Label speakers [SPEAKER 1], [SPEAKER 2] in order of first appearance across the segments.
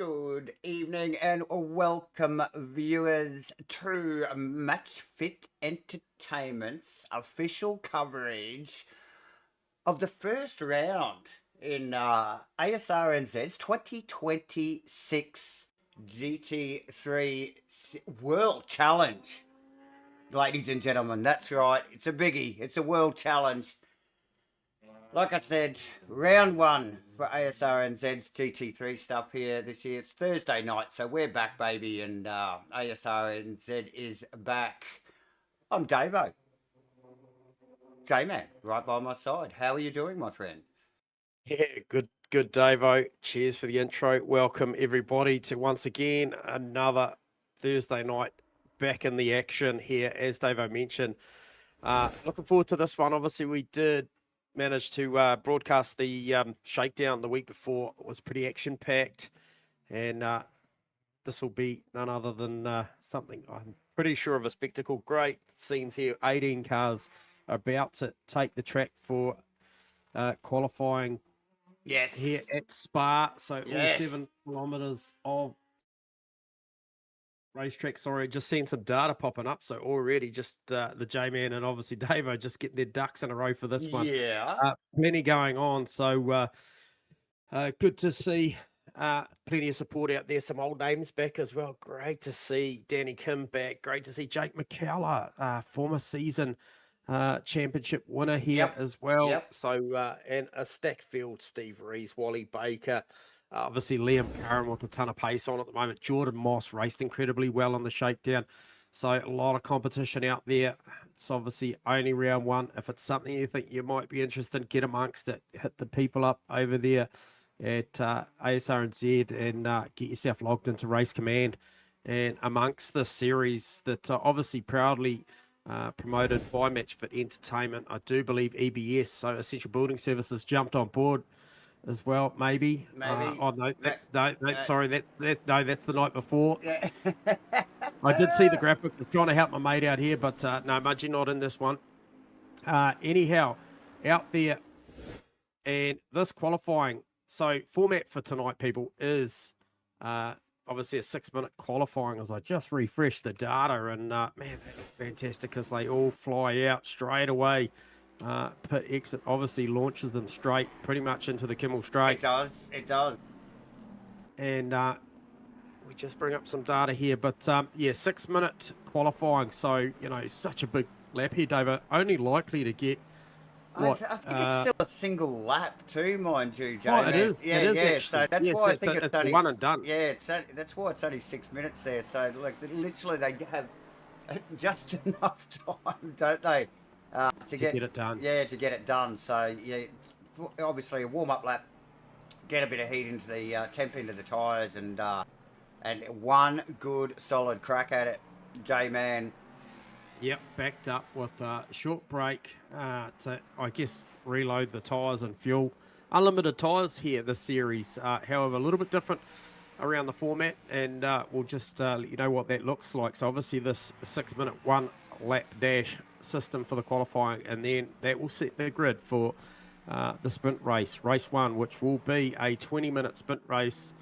[SPEAKER 1] Good evening and welcome viewers to MatchFit Entertainment's official coverage of the first round in Asrnz's 2026 GT3 World Challenge. Ladies and gentlemen, that's right, it's a biggie, it's a World Challenge. Like I said, round one for Asrnz's GT3 stuff here this year. It's Thursday night, so we're back, baby, and Asrnz is back. I'm Davo. J-Man, right by my side. How are you doing, my friend?
[SPEAKER 2] Yeah, good, Davo. Cheers for the intro. Welcome, everybody, to once again another Thursday night back in the action here, as Davo mentioned. Looking forward to this one. Obviously, we did managed to broadcast the shakedown the week before. It was pretty action-packed, and this will be none other than something I'm pretty sure of a spectacle. Great scenes here. 18 cars are about to take the track for qualifying here at Spa. So all 7 kilometers of racetrack. Sorry, just seeing some data popping up. So already just the J-Man and obviously Davo just getting their ducks in a row for this one. Plenty going on. So good to see plenty of support out there. Some old names back as well. Great to see Danny Kim back. Great to see Jake McCullough, former season championship winner here as well. So and a stacked field. Steve Rees, Wally Baker. Obviously, Liam Curran with a ton of pace on at the moment. Jordan Moss raced incredibly well on the shakedown. So a lot of competition out there. It's obviously only round one. If it's something you think you might be interested in, get amongst it. Hit the people up over there at Asrnz and get yourself logged into Race Command. And amongst the series that obviously proudly promoted by MATCHFIT Entertainment, I do believe EBS, so Essential Building Services, jumped on board as well, maybe. Oh no, sorry, that's the night before. I did see the graphic. I'm trying to help my mate out here, but no, Mudgy not in this one. Anyhow, out there, and this qualifying. So format for tonight, people, is obviously a 6-minute qualifying. As I just refreshed the data, and man, they look fantastic because they all fly out straight away. Pit exit obviously launches them straight pretty much into the Kimmel Straight.
[SPEAKER 1] It does.
[SPEAKER 2] And we just bring up some data here, but yeah, 6-minute qualifying. So, you know, such a big lap here, David. Only likely to get what?
[SPEAKER 1] I think it's still a single lap too, mind you, Jay.
[SPEAKER 2] Oh, it is.
[SPEAKER 1] Yeah,
[SPEAKER 2] it is actually.
[SPEAKER 1] So that's why I think it's only
[SPEAKER 2] one and done.
[SPEAKER 1] Yeah, that's why it's only 6 minutes there. So, like, literally they have just enough time, don't they? To get it done. Yeah, to get it done. So, yeah, obviously a warm-up lap, get a bit of heat into the temp into the tyres, and one good solid crack at it, J-Man.
[SPEAKER 2] Yep, backed up with a short break to, I guess, reload the tyres and fuel. Unlimited tyres here, this series. However, a little bit different around the format, and we'll just let you know what that looks like. So, obviously, this 6-minute one-lap dash system for the qualifying, and then that will set the grid for the sprint race, race 1, which will be a 20-minute sprint race,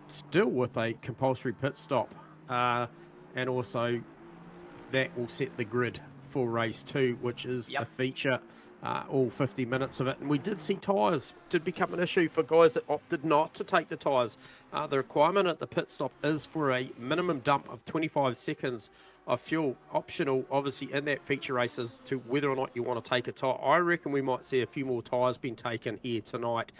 [SPEAKER 2] still with a compulsory pit stop, and also that will set the grid for race 2, which is a feature, all 50 minutes of it. And we did see tyres did become an issue for guys that opted not to take the tyres. The requirement at the pit stop is for a minimum dump of 25 seconds of fuel, optional obviously in that feature race as to whether or not you want to take a tyre. I reckon we might see a few more tyres being taken here tonight,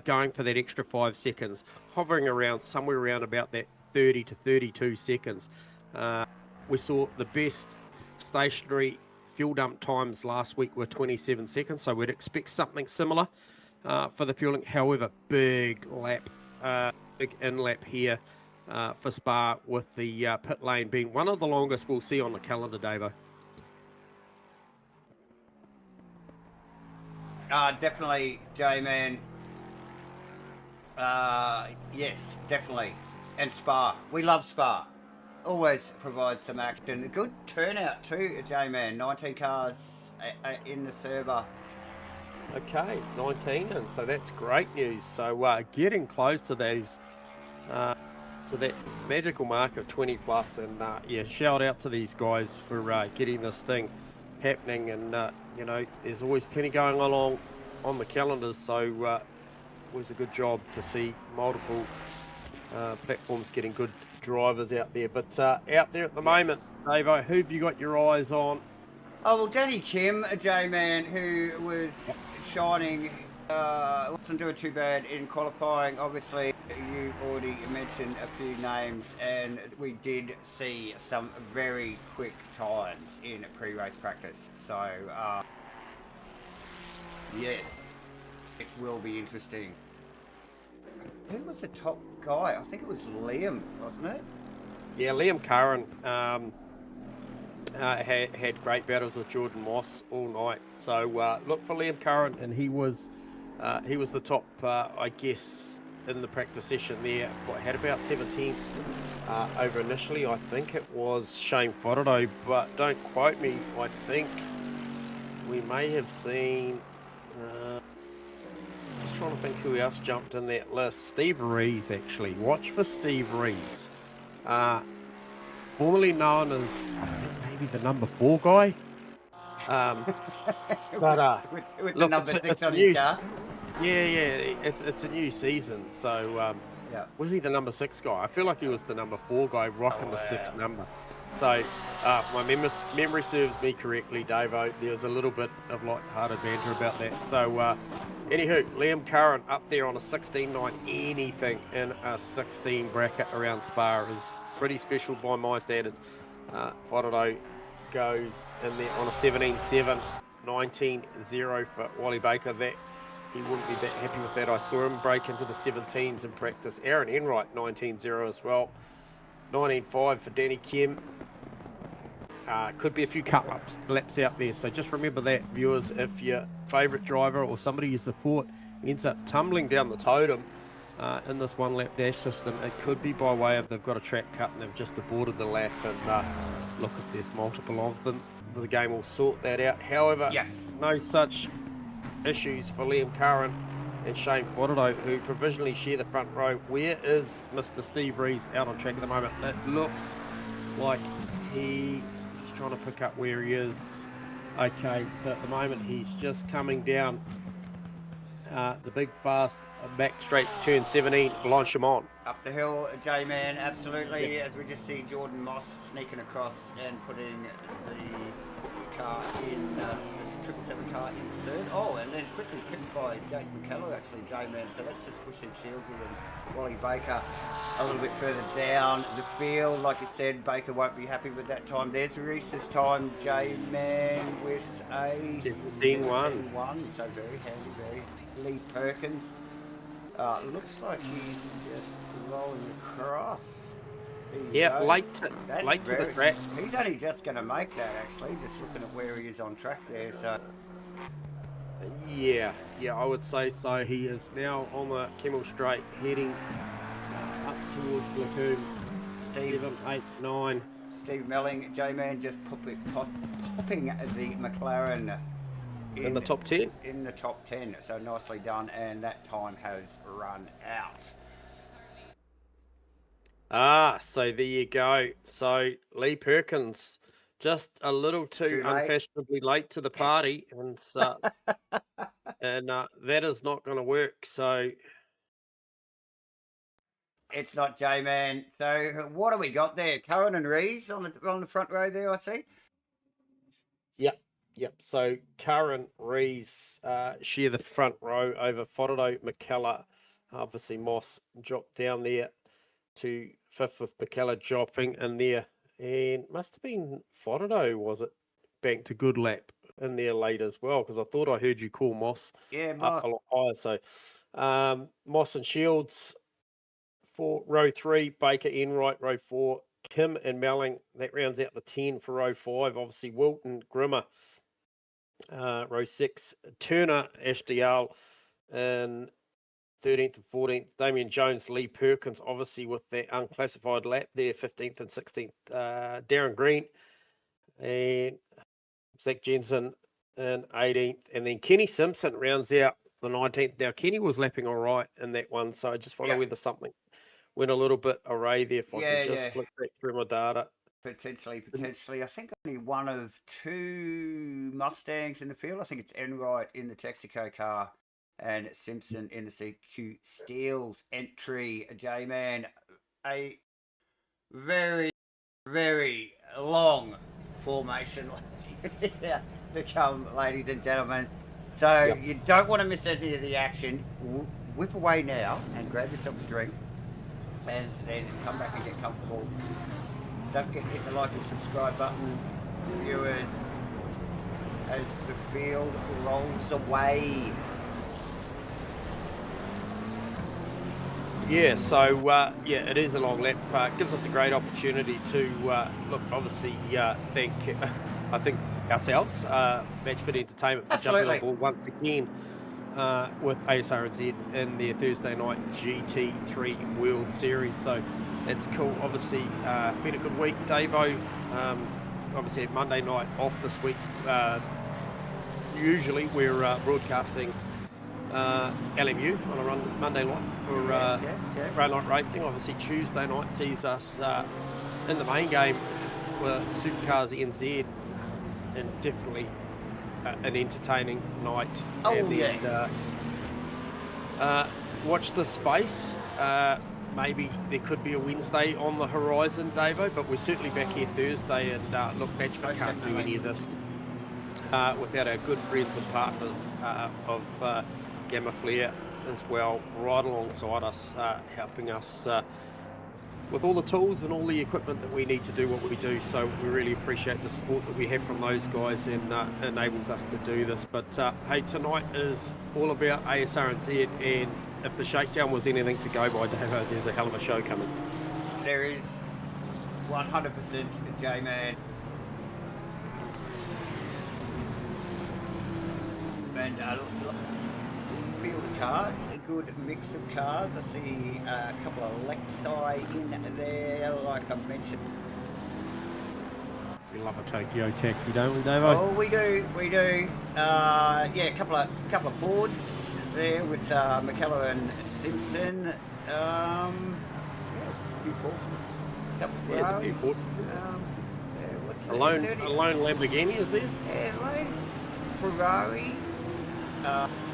[SPEAKER 2] going for that extra 5 seconds, hovering around somewhere around about that 30 to 32 seconds. We saw the best stationary fuel dump times last week were 27 seconds, so we'd expect something similar for the fueling. However, big lap, big in-lap here for Spa, with the pit lane being one of the longest we'll see on the calendar, Davo.
[SPEAKER 1] Definitely, J-Man. Yes, definitely. And Spa. We love Spa. Always provides some action. A good turnout too, J-Man. 19 cars in the server.
[SPEAKER 2] Okay, 19, and so that's great news. So getting close to those to that magical mark of 20 plus. And yeah, shout out to these guys for getting this thing happening. And you know, there's always plenty going on the calendars, so always a good job to see multiple platforms getting good drivers out there. But out there at the moment, Dave, who have you got your eyes on?
[SPEAKER 1] Oh, well, Danny Kim, a J-Man who was shining, wasn't doing too bad in qualifying. Obviously, you already mentioned a few names, and we did see some very quick times in pre-race practice. So, yes, it will be interesting. Who was the top guy? I think it was Liam, wasn't it?
[SPEAKER 2] Yeah, Liam Curran had great battles with Jordan Moss all night. So look for Liam Curran, and he was the top, I guess, in the practice session there. Had about 17th over initially. I think it was Shane Fodderdo, but don't quote me. I think we may have seen. Just trying to think who else jumped in that list. Steve Rees, actually. Watch for Steve Rees. Formerly known as, I think, maybe the number 4 guy. But
[SPEAKER 1] with
[SPEAKER 2] look,
[SPEAKER 1] the number 6 on his car.
[SPEAKER 2] Yeah, it's a new season. So
[SPEAKER 1] yeah.
[SPEAKER 2] Was he the number 6 guy? I feel like he was the number 4 guy rocking the 6th number. So if my memory serves me correctly, Davo, there was a little bit of light-hearted banter about that. So anywho, Liam Curran up there on a 16.9. Anything in a 16 bracket around Spa is pretty special by my standards. Fodderdo goes in there on a 17.7, 19.0 for Wally Baker. That he wouldn't be that happy with that. I saw him break into the 17s in practice. Aaron Enright, 19.0 as well. 19.5 for Danny Kim. Could be a few cut laps out there. So just remember that, viewers, if your favourite driver or somebody you support ends up tumbling down the totem in this one-lap dash system, it could be by way of they've got a track cut and they've just aborted the lap. And look, if there's multiple of them, the game will sort that out. However, no such issues for Liam Curran and Shane Fodderdo, who provisionally share the front row. Where is Mr. Steve Rees out on track at the moment? It looks like he's trying to pick up where he is. Okay, so at the moment he's just coming down the big fast back straight turn 17, Blanchimont.
[SPEAKER 1] Up the hill, J-Man, absolutely. As we just see Jordan Moss sneaking across and putting the car in, this 777 car in third. Oh, and then quickly picked by Jake McKellar, actually, J-Man. So let's just push in Shieldsy and Wally Baker a little bit further down the field. Like you said, Baker won't be happy with that time. There's Reese this time, J-Man with a 17.1. So very handy, very Lee Perkins. Looks like he's just rolling across.
[SPEAKER 2] Yeah, late to the track.
[SPEAKER 1] He's only just going to make that, actually, just looking at where he is on track there. So
[SPEAKER 2] yeah, I would say so. He is now on the Kemmel Straight, heading up towards Lacoon. 7, 8, 9.
[SPEAKER 1] Steve Melling, J-Man just popping the McLaren
[SPEAKER 2] in the top 10.
[SPEAKER 1] In the top 10, so nicely done, and that time has run out.
[SPEAKER 2] So there you go. So Lee Perkins just a little too unfashionably late to the party, and and that is not going to work. So
[SPEAKER 1] it's not, J-Man. So what have we got there? Curran and Rees on the front row there, I see.
[SPEAKER 2] Yep. So Curran, Rees share the front row over Fodderdo, McKellar. Obviously Moss dropped down there to 5th with McKellar dropping in there. And must have been Fodderdo, was it? Banked a good lap in there late as well, because I thought I heard you call Moss up a lot higher. So Moss and Shields for row 3, Baker, Enright, row 4, Kim and Melling. That rounds out the 10 for row 5. Obviously Wilton, Grimmer, row 6, Turner, Ashdial, and 13th and 14th, Damien Jones, Lee Perkins, obviously with that unclassified lap there, 15th and 16th, Darren Green, and Zach Jensen in 18th, and then Kenny Simpson rounds out the 19th. Now, Kenny was lapping all right in that one, so I just wonder whether something went a little bit array there. If I
[SPEAKER 1] Yeah,
[SPEAKER 2] can just
[SPEAKER 1] yeah.
[SPEAKER 2] flip back through my data.
[SPEAKER 1] Potentially. I think only one of 2 Mustangs in the field. I think it's Enright in the Texaco car and Simpson in the CQ Steels entry. J-Man, a very, very long formation to come, ladies and gentlemen. So you don't want to miss any of the action. Whip away now and grab yourself a drink and then come back and get comfortable. Don't forget to hit the like and subscribe button, viewers, as the field rolls away.
[SPEAKER 2] Yeah, so it is a long lap. Gives us a great opportunity to look. Obviously, thank I think ourselves, MATCHFIT Entertainment, for jumping on board once again with Asrnz in their Thursday night GT3 World Series. So it's cool. Obviously, been a good week, Davo. Obviously, had Monday night off this week. Usually, we're broadcasting LMU on a Monday night for Friday night racing. Obviously, Tuesday night sees us in the main game with Supercars NZ, and definitely an entertaining night.
[SPEAKER 1] Oh,
[SPEAKER 2] and then,
[SPEAKER 1] yes.
[SPEAKER 2] Watch this space. Maybe there could be a Wednesday on the horizon, Davo, but we're certainly back here Thursday. And look, MATCHFIT can't do any of this without our good friends and partners of GAMAFLARE as well, right alongside us, helping us with all the tools and all the equipment that we need to do what we do. So we really appreciate the support that we have from those guys, and enables us to do this. But hey, tonight is all about Asrnz, and if the shakedown was anything to go by, Davo, there's a hell of a show coming.
[SPEAKER 1] There is 100%, J-Man. And field of cars, a good mix of cars. I see a couple of Lexi in there, like I mentioned.
[SPEAKER 2] We love a Tokyo taxi, don't we, Davo?
[SPEAKER 1] Oh, we do. Yeah, a couple of Fords there with McKellar and Simpson. A few Porsches, a couple of Ferraris.
[SPEAKER 2] There's a few Porsches.
[SPEAKER 1] What's
[SPEAKER 2] a lone Lamborghini, is there?
[SPEAKER 1] Yeah, lone Ferrari.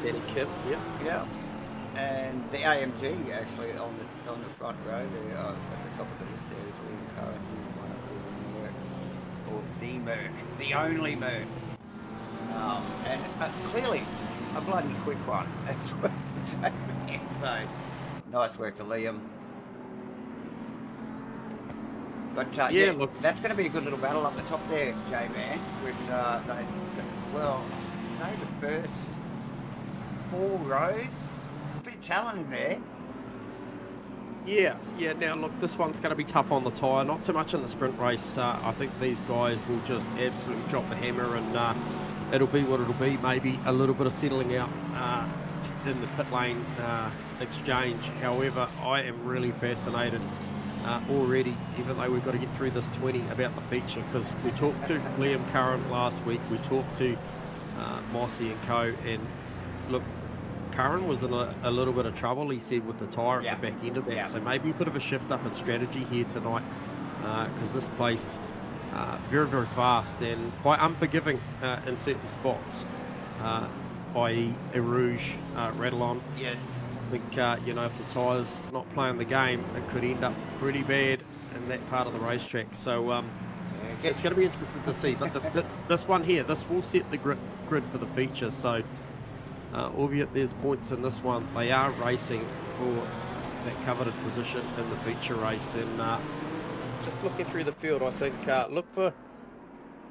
[SPEAKER 2] Danny Kim,
[SPEAKER 1] yeah, and the AMG actually on the front row there at the top of the list there is William Curran, one of the Mercs, or the Merc, the only Merc, and clearly a bloody quick one as well. So nice work to Liam. But look, that's going to be a good little battle up the top there, J-Man, with say the first 4 rows. There's a bit of talent in there.
[SPEAKER 2] Yeah. Now, look, this one's going to be tough on the tyre. Not so much in the sprint race. I think these guys will just absolutely drop the hammer, and it'll be what it'll be. Maybe a little bit of settling out in the pit lane exchange. However, I am really fascinated already, even though we've got to get through this 20, about the feature, because we talked to Liam Curran last week. We talked to Mossy and co, and look, Curran was in a little bit of trouble, he said, with the tyre at the back end of that. So maybe a bit of a shift up in strategy here tonight, because this place very, very fast and quite unforgiving in certain spots, i.e. Rouge, Radalon.
[SPEAKER 1] Yes.
[SPEAKER 2] I think, if the tyre's not playing the game, it could end up pretty bad in that part of the racetrack. So it's going to be interesting to see. But this one here, this will set the grid for the feature. So albeit there's points in this one, they are racing for that coveted position in the feature race. And just looking through the field, I think look for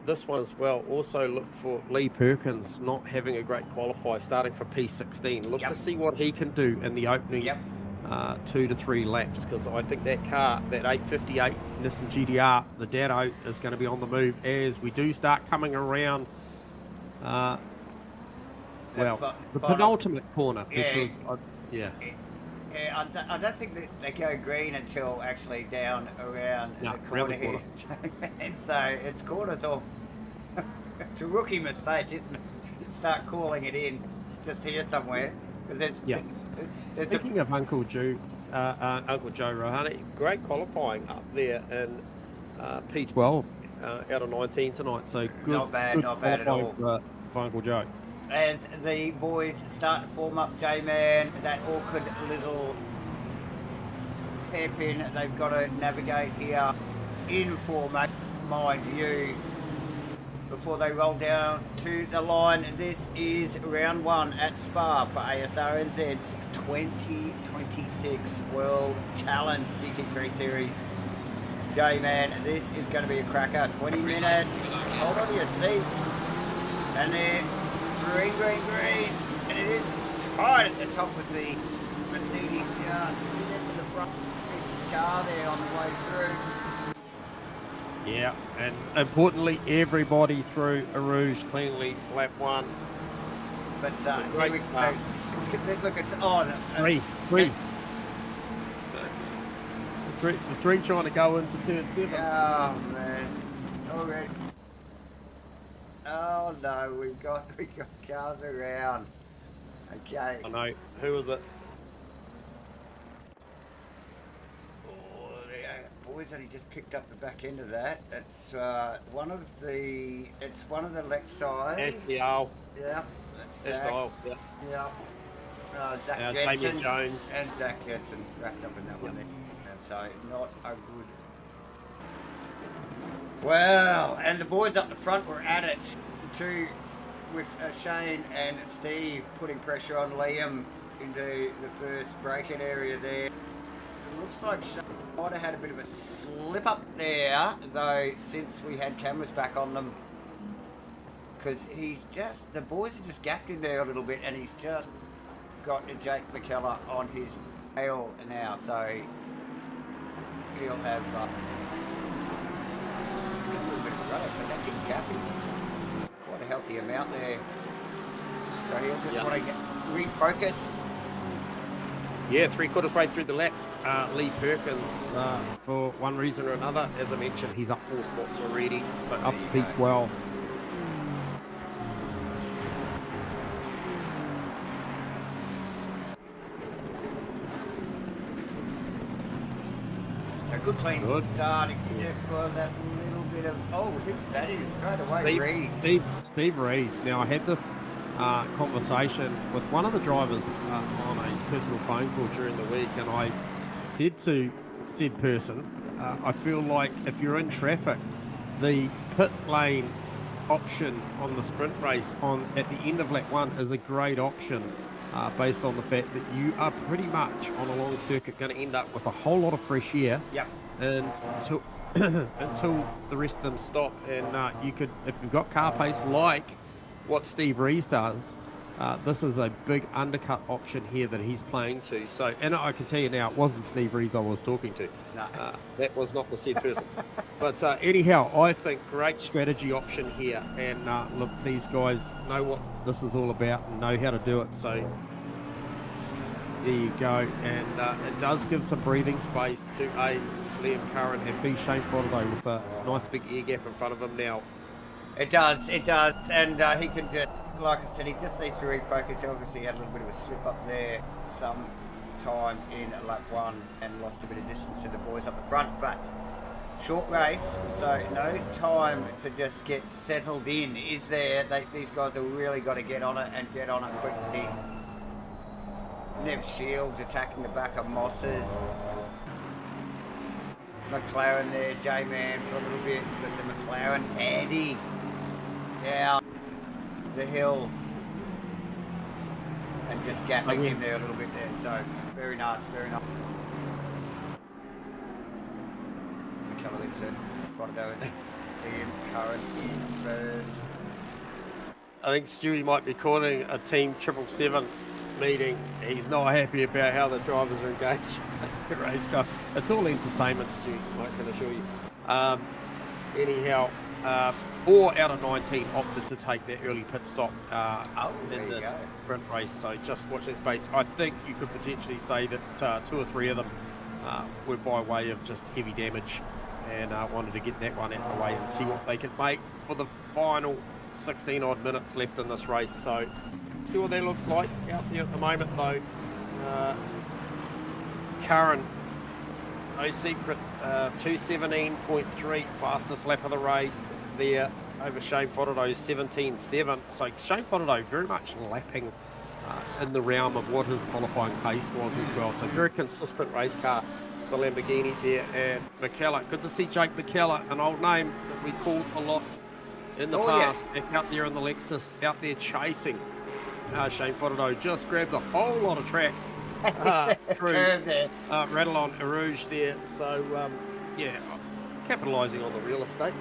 [SPEAKER 2] this one as well. Also look for Lee Perkins not having a great qualifier, starting for P16. Look to see what he can do in the opening 2 to 3 laps, because I think that car, that 858 Nissan GTR, the Dado, is going to be on the move as we do start coming around the penultimate corner, because
[SPEAKER 1] I don't think that they go green until actually down around the corner here. And so it's corners off. It's a rookie mistake, isn't it? Start calling it in just here somewhere.
[SPEAKER 2] Speaking of Uncle Drew, Uncle Joe Rohani. Great qualifying up there in P12 out of 19 tonight. So good,
[SPEAKER 1] not bad at all
[SPEAKER 2] for Uncle Joe.
[SPEAKER 1] As the boys start to form up, J-Man, that awkward little hairpin they've got to navigate here in formation, mind you, before they roll down to the line. This is round 1 at Spa for Asrnz's 2026 World Challenge GT3 Series. J-Man, this is going to be a cracker. 20 minutes. Hold on to your seats. And they're green. And it is tight at the top with the Mercedes just slid into the front of his car there on the way through.
[SPEAKER 2] Yeah, and importantly, everybody through Rouge cleanly, lap 1.
[SPEAKER 1] But here we go. Look, it's on.
[SPEAKER 2] Three. The three trying to go into turn 7.
[SPEAKER 1] Oh, man. Already. Oh, no, we've got cars around. Okay.
[SPEAKER 2] I know. Who was it?
[SPEAKER 1] Boys that he just picked up the back end of that. It's one of the Lexi.
[SPEAKER 2] FDL.
[SPEAKER 1] Yeah, that's Zach.
[SPEAKER 2] FDL, yeah.
[SPEAKER 1] Yeah. Zach Jensen
[SPEAKER 2] Jones.
[SPEAKER 1] and Zach Jensen wrapped up in that one there. And so not a good. Well, and the boys up the front were at it too, with Shane and Steve putting pressure on Liam into the first break-in area there. It looks like Shane might have had a bit of a slip up there, though, since we had cameras back on them. Because the boys are just gapped in there a little bit, and he's just got Jake McKellar on his tail now, so he'll have... he's got a little bit of a rudder, so that didn't cap him. Quite a healthy amount there. So he'll just want to get refocused.
[SPEAKER 2] Yeah, 3/4 way through the lap. Lee Perkins, for one reason or another, as I mentioned, he's up 4 spots already, so up to P12.
[SPEAKER 1] So good clean start, except for that little bit of, who's that in straight away? Rees.
[SPEAKER 2] Steve Rees. Now, I had this conversation with one of the drivers on a personal phone call during the week, and I said to said person, I feel like if you're in traffic, the pit lane option on the sprint race at the end of lap 1 is a great option, based on the fact that you are pretty much on a long circuit going to end up with a whole lot of fresh air until the rest of them stop, and you could, if you've got car pace like what Steve Rees does, this is a big undercut option here that he's playing to. So, and I can tell you now, it wasn't Steve Rees I was talking to.
[SPEAKER 1] No.
[SPEAKER 2] That was not the said person. But anyhow, I think great strategy option here. And look, these guys know what this is all about and know how to do it. So there you go. And it does give some breathing space to A, Liam Curran, and B, Shane Frodo with a nice big air gap in front of him now.
[SPEAKER 1] It does. And he can just, like I said, he just needs to refocus. He obviously had a little bit of a slip up there some time in lap 1 and lost a bit of distance to the boys up the front, but short race, so no time to just get settled in, is there? These guys have really got to get on it and get on it quickly. Neb Shields attacking the back of Moss's. McLaren there, J-Man for a little bit, but the McLaren handy down the hill and just gapping in there a little bit there. So very nice, very nice. McKellar lives it. Got to go and Liam Curran in first.
[SPEAKER 2] I think Stewie might be calling a Team 777 meeting. He's not happy about how the drivers are engaged in the race car. It's all entertainment, Stewie, I can assure you. Anyhow, 4 out of 19 opted to take their early pit stop in the sprint race, so just watch that space. I think you could potentially say that 2 or 3 of them were by way of just heavy damage, and wanted to get that one out of the way and see what they could make for the final 16 odd minutes left in this race. So see what that looks like out there at the moment, though. Curran, no secret, 2:17.3, fastest lap of the race there over Shane Fodderdo's 17.7. So Shane Fodderdo very much lapping in the realm of what his qualifying pace was as well. So very consistent race car, the Lamborghini there. And McKellar, good to see Jake McKellar, an old name that we called a lot in the past, back out there in the Lexus, out there chasing. Shane Fodderdo just grabs a whole lot of track through Radillon Rouge there. So, yeah, capitalising on the real estate.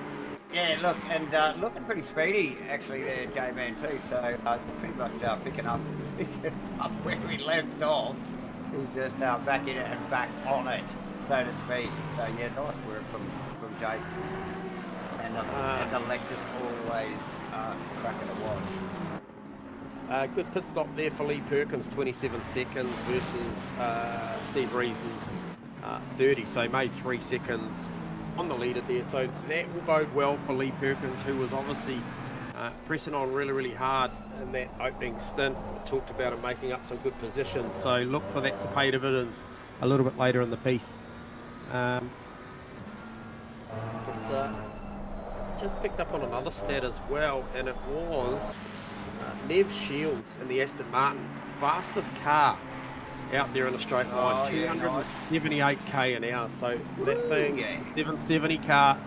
[SPEAKER 1] Yeah, look, and looking pretty speedy actually there, J-Man too. So pretty much picking up where we left off. He's just back in it and back on it, so to speak. So yeah, nice work from Jake. And the Lexus always cracking a watch.
[SPEAKER 2] Good pit stop there for Lee Perkins, 27 seconds versus Steve Rees's 30. So he made 3 seconds on the leader there. So that will bode well for Lee Perkins, who was obviously pressing on really, really hard in that opening stint. We talked about him making up some good positions. So look for that to pay dividends a little bit later in the piece. Just picked up on another stat as well, and it was Nev Shields in the Aston Martin, fastest car out there in a straight line, 278k an hour. So that thing, 770 car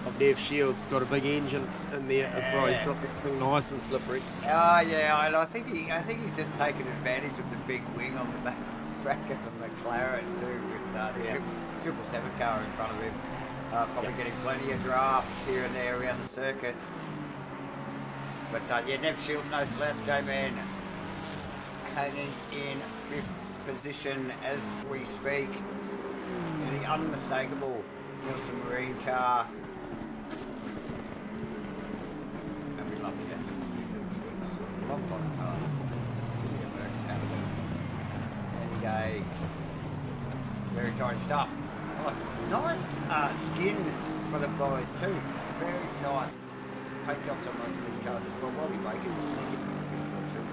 [SPEAKER 2] of Nev Shields, got a big engine in there as well. He's got that thing nice and slippery.
[SPEAKER 1] Oh yeah, and I think he's just taking advantage of the big wing on the back of the McLaren too, with the 777 car in front of him. Probably getting plenty of draft here and there around the circuit. But yeah, Nev Shields, no slouch, J-Man, hanging in 5th position as we speak. In the unmistakable Nielsen Marine car. And we love the Asrnz too. We love a lot of cars. Give me a American Aston. Any day. Very tidy stuff. Nice skins for the boys too. Very nice paint jobs on most of these cars as well. Wally Baker's a sneaky piece of too,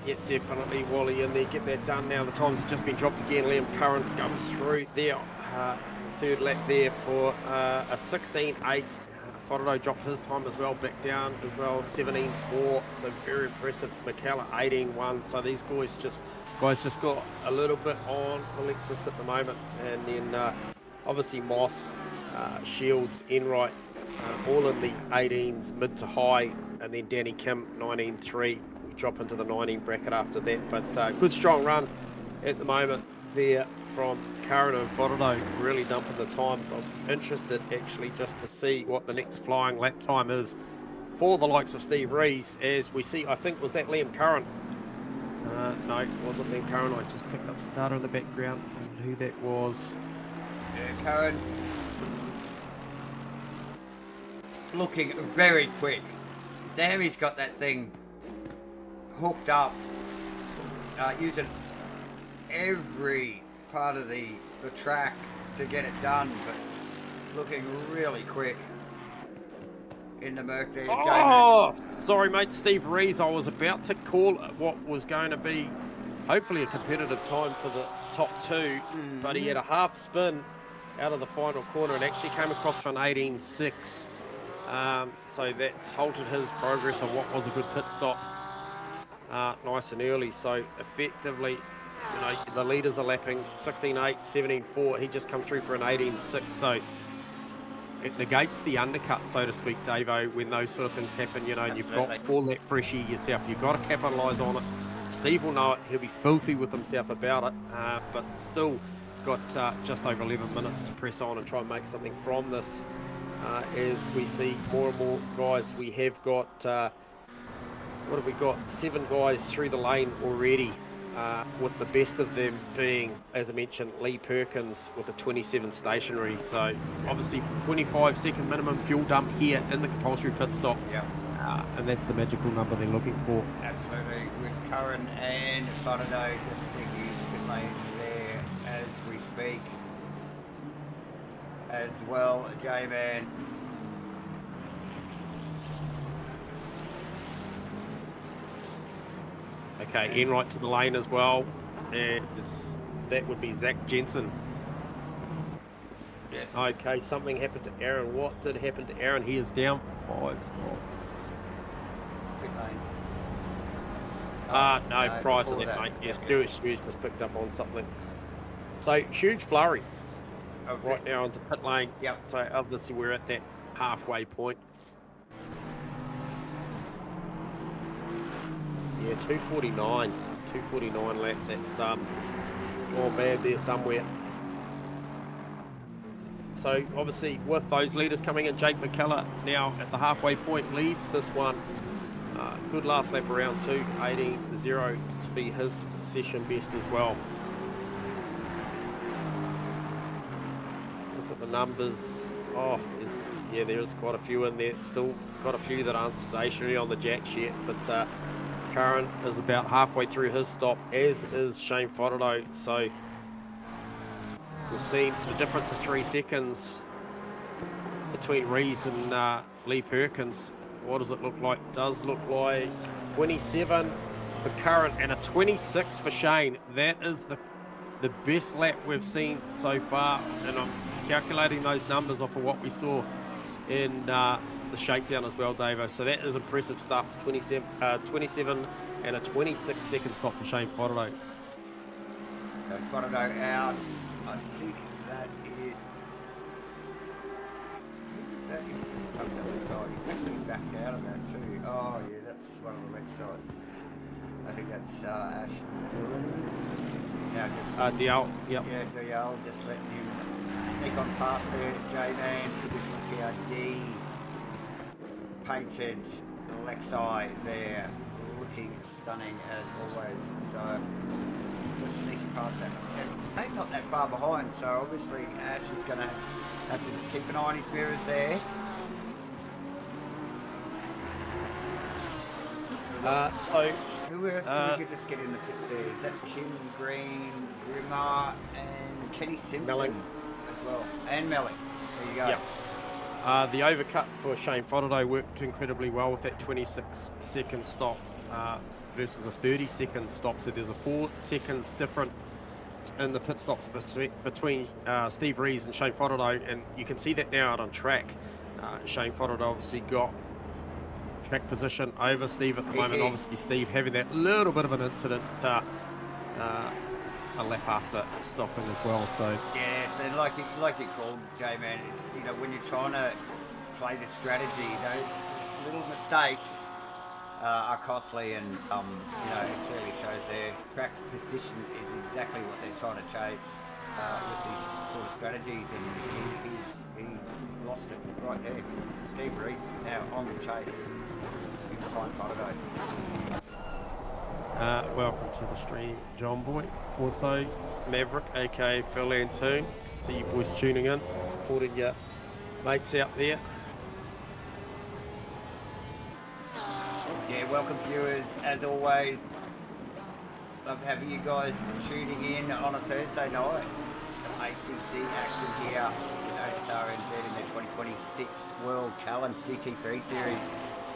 [SPEAKER 1] yeah, definitely. Wally in there, get that done now. The time's just been dropped again. Liam Curran comes through there. 3rd lap there for a 16.8. Fodderdo dropped his time as well, back down as well, 17.4. So very impressive. McKellar 18.1. So these guys just got a little bit on the Lexus at the moment. And then obviously Moss, Shields, Enright, all in the 18s, mid to high. And then Danny Kim, 19.3. We drop into the 19 bracket after that. But good strong run at the moment there from Curran and Fodderdo, really dumping the times. I'm interested actually just to see what the next flying lap time is for the likes of Steve Rees, as we see, I think, was that Liam Curran? No, it wasn't Liam Curran. I just picked up some data in the background on who that was. Yeah, Curran. Looking very quick. Damn, he's got that thing hooked up. Using every part of the track to get it done, but looking really quick in the Merc there.
[SPEAKER 2] Oh, sorry mate, Steve Rees. I was about to call what was going to be hopefully a competitive time for the top 2, but he had a half spin out of the final corner and actually came across for an 18.6. So that's halted his progress on what was a good pit stop nice and early. So effectively, you know, the leaders are lapping 16.8, 17.4. He just come through for an 18.6. So it negates the undercut, so to speak, Davo, when those sort of things happen, you know, and you've got all that pressure yourself. You've got to capitalise on it. Steve will know it. He'll be filthy with himself about it, but still got just over 11 minutes to press on and try and make something from this. As we see more and more guys, we have got, what have we got? 7 guys through the lane already. With the best of them being, as I mentioned, Lee Perkins with a 27 stationary. So obviously 25-second minimum fuel dump here in the compulsory pit stop.
[SPEAKER 1] Yeah.
[SPEAKER 2] And that's the magical number they're looking for.
[SPEAKER 1] Absolutely. With Curran and Fodderdo just sneaking pit lane there as we speak. As well, J-Man.
[SPEAKER 2] Okay, in right to the lane as well. And that would be Zach Jensen.
[SPEAKER 1] Yes.
[SPEAKER 2] Okay, something happened to Aaron. What did happen to Aaron? He is down 5 spots.
[SPEAKER 1] Pit lane.
[SPEAKER 2] No, prior to that, mate. Yes, Stuart Hughes just picked up on something. So, huge flurry right now onto pit lane.
[SPEAKER 1] Yep.
[SPEAKER 2] So, obviously, we're at that halfway point. Yeah, 249 lap. That's it's gone bad there somewhere. So, obviously, with those leaders coming in, Jake McKellar now at the halfway point leads this one. Good last lap around 2, 18.0 to be his session best as well. Look at the numbers. Oh, there's quite a few in there. Still got a few that aren't stationary on the jacks yet, but Curran is about halfway through his stop, as is Shane Fodderdo. So we've seen the difference of 3 seconds between Rees and Lee Perkins. What does it look like? Does look like 27 for Curran and a 26 for Shane. That is the best lap we've seen so far, and I'm calculating those numbers off of what we saw in the shakedown as well, Davo. So that is impressive stuff. 27 and a 26-second stop for Shane Fodderdo.
[SPEAKER 1] Fodderdo out. I think that is... He's just tucked up the side. He's actually backed out of that too. Oh yeah, that's one of the Lexus. I think that's Ash Dillon. Now just
[SPEAKER 2] DL, yep.
[SPEAKER 1] Yeah, DL just letting him sneak on past there. J-Man, traditional TRD, painted Lexi there, looking stunning as always. So just sneaking past that. They're not that far behind, so obviously Ash is going to have to just keep an eye on his mirrors there.
[SPEAKER 2] So
[SPEAKER 1] who else do we could just get in the pits there? Is that Kim Green, Grimmer, and Kenny Simpson
[SPEAKER 2] Melling
[SPEAKER 1] as well? And Melling. There you go.
[SPEAKER 2] Yep. The overcut for Shane Fodderdo worked incredibly well with that 26-second stop versus a 30-second stop. So there's a 4 seconds difference in the pit stops between Steve Rees and Shane Fodderdo, and you can see that now out on track. Shane Fodderdo obviously got track position over Steve at the moment. Obviously Steve having that little bit of an incident a lap after stopping as well. So
[SPEAKER 1] yes, and like you called, J-Man, it's, you know, when you're trying to play the strategy, those little mistakes are costly, and you know, it clearly shows their track's position is exactly what they're trying to chase with these sort of strategies, and he lost it right there. Steve Rees now on the chase behind Fodderdo.
[SPEAKER 2] Welcome to the stream, John Boy. Also Maverick, aka Phil Lantoon. See you boys tuning in, supporting your mates out there.
[SPEAKER 1] Yeah, welcome viewers, as always. Love having you guys tuning in on a Thursday night. Some ACC action here with Asrnz in their 2026 World Challenge GT3 Series.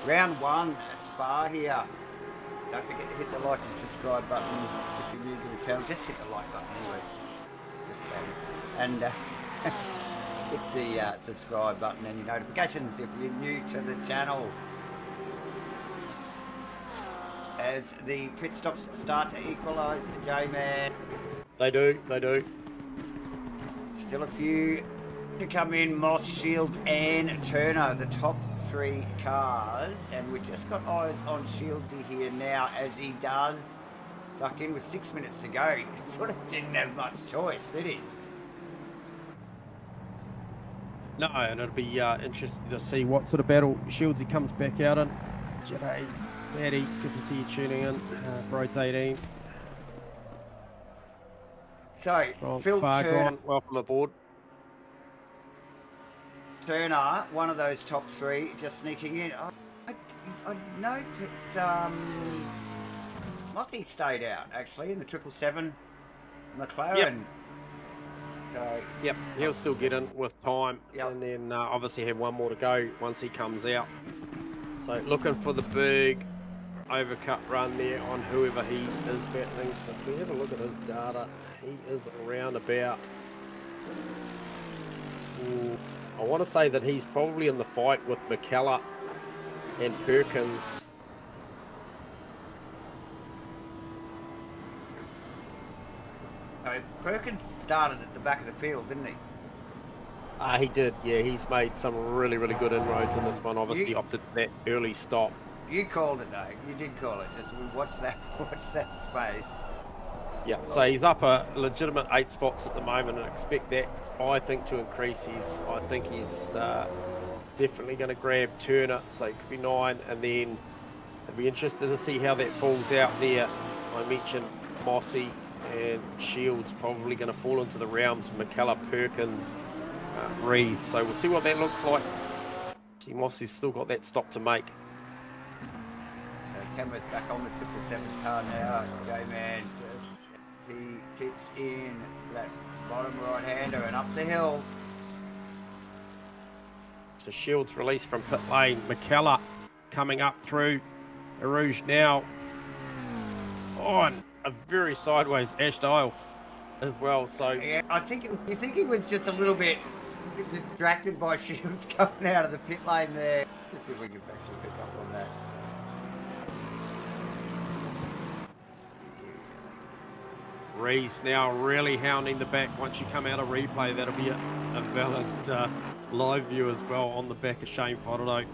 [SPEAKER 1] Round 1 at Spa here. Don't forget to hit the like and subscribe button if you're new to the channel. Just hit the like button anyway, just and hit the subscribe button and your notifications if you're new to the channel. As the pit stops start to equalise, J-Man.
[SPEAKER 2] They do.
[SPEAKER 1] Still a few to come in. Moss, Shields and Turner, the top 3 cars. And we've just got eyes on Shieldsy here now as he does duck in with 6 minutes to go. He sort of didn't have much choice, did he?
[SPEAKER 2] No, and it'll be interesting to see what sort of battle Shieldsy comes back out in. G'day, Maddie, good to see you tuning in. Broads 18.
[SPEAKER 1] So,
[SPEAKER 2] From
[SPEAKER 1] Phil Turner,
[SPEAKER 2] welcome aboard.
[SPEAKER 1] Turner, one of those top 3, just sneaking in. I note that Mossy stayed out, actually, in the 777 McLaren.
[SPEAKER 2] Yep.
[SPEAKER 1] So,
[SPEAKER 2] yep, he'll still get in with time,
[SPEAKER 1] yep.
[SPEAKER 2] And then obviously have one more to go once he comes out. So looking for the big overcut run there on whoever he is battling. So if we have a look at his data, he is around about, I want to say that he's probably in the fight with McKellar and Perkins.
[SPEAKER 1] Perkins started at the back of the field, didn't he?
[SPEAKER 2] He did, yeah. He's made some really, really good inroads in this one. Obviously opted that early stop.
[SPEAKER 1] You called it, though. You did call it. Just watch that space.
[SPEAKER 2] Yeah, so he's up a legitimate 8 spots at the moment, and expect that, I think, to increase. I think he's definitely going to grab Turner, so it could be 9, and then it'll be interesting to see how that falls out there. I mentioned Mossy and Shields probably going to fall into the realms of McKellar, Perkins, Rees. So we'll see what that looks like. See, Mossy's still got that stop to make.
[SPEAKER 1] So Cameron's back on the 777 car now. J-Man, he tips in that bottom right-hander and up the hill.
[SPEAKER 2] So Shields released from pit lane. McKellar coming up through Rouge now on a very sideways Ash Dial as well. So
[SPEAKER 1] yeah, I think you think he was just a little bit distracted by Shields coming out of the pit lane there. Let's see if we can actually pick up on that.
[SPEAKER 2] Rees now really hounding the back. Once you come out of replay, that'll be a valid live view as well on the back of Shane Fotterdo.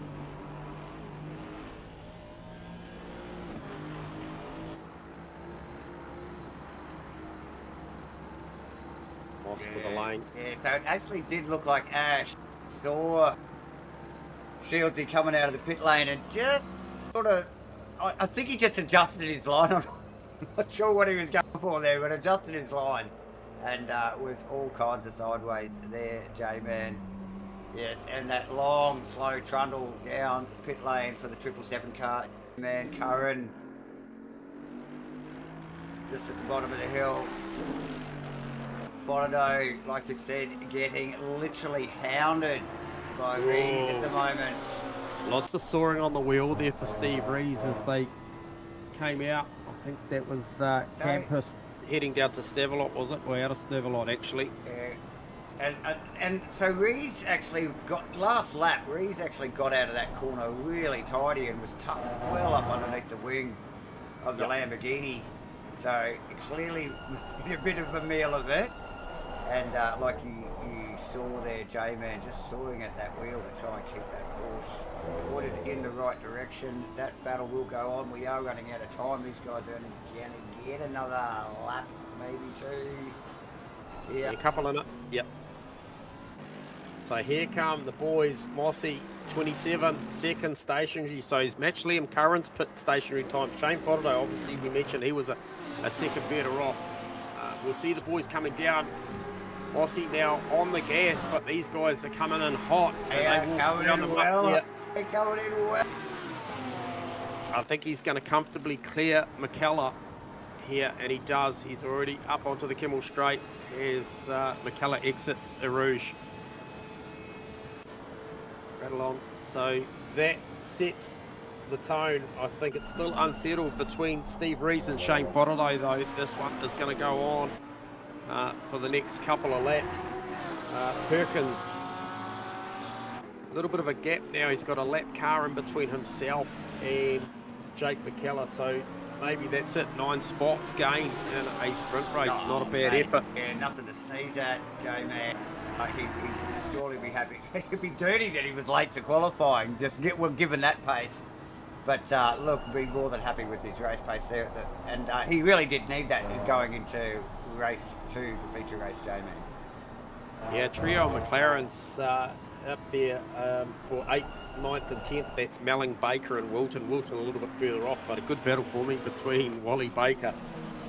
[SPEAKER 2] Lost to the lane.
[SPEAKER 1] Yeah, so it actually did look like Ash saw Shieldsy coming out of the pit lane and just sort of, I think he just adjusted his line on. I'm not sure what he was going for there, but adjusted his line. And with all kinds of sideways there, J-Man. Yes, and that long, slow trundle down pit lane for the 777 car. Man, Curran. Just at the bottom of the hill. Bonato, like you said, getting literally hounded by Rees at the moment.
[SPEAKER 2] Lots of soaring on the wheel there for Steve Rees as they came out. I think that was Campus heading down to Stavelot, was it? Or out of Stavelot, actually.
[SPEAKER 1] Yeah. And so Rees actually got, last lap, Rees actually got out of that corner really tidy and was tucked well up underneath the wing of the Lamborghini. So clearly made a bit of a meal of it. And like you saw there, J-Man just sawing at that wheel to try and keep that course pointed in the right direction. That battle will go on. We are running out of time. These guys are going to get another lap, maybe 2. Yeah.
[SPEAKER 2] A couple in it. Yep. So here come the boys. Mossy, 27, second stationary. So he's matched Liam Curran's pit stationary time. Shane Fotterdo, obviously, we mentioned he was a second better off. We'll see the boys coming down. Mossy now on the gas, but these guys are coming in hot. So they will
[SPEAKER 1] coming in well. They're coming in well.
[SPEAKER 2] I think he's going to comfortably clear McKellar here, and he does. He's already up onto the Kimmel Straight as McKellar exits Rouge. Rattle on. So that sets the tone. I think it's still unsettled between Steve Rees and Shane Fotterdo, though. This one is going to go on for the next couple of laps. Perkins, a little bit of a gap now. He's got a lap car in between himself and Jake McKellar, so maybe that's it. 9 spots gained in a sprint race. Not a bad effort.
[SPEAKER 1] Yeah, nothing to sneeze at, J-Man. He'd surely be happy. He'd be dirty that he was late to qualifying, just given that pace. But look, be more than happy with his race pace there. And he really did need that going into race 2, the feature race, J-Man.
[SPEAKER 2] Yeah, trio McLaren's up there for 8th, 9th and 10th. That's Melling, Baker and Wilton. Wilton a little bit further off, but a good battle forming between Wally Baker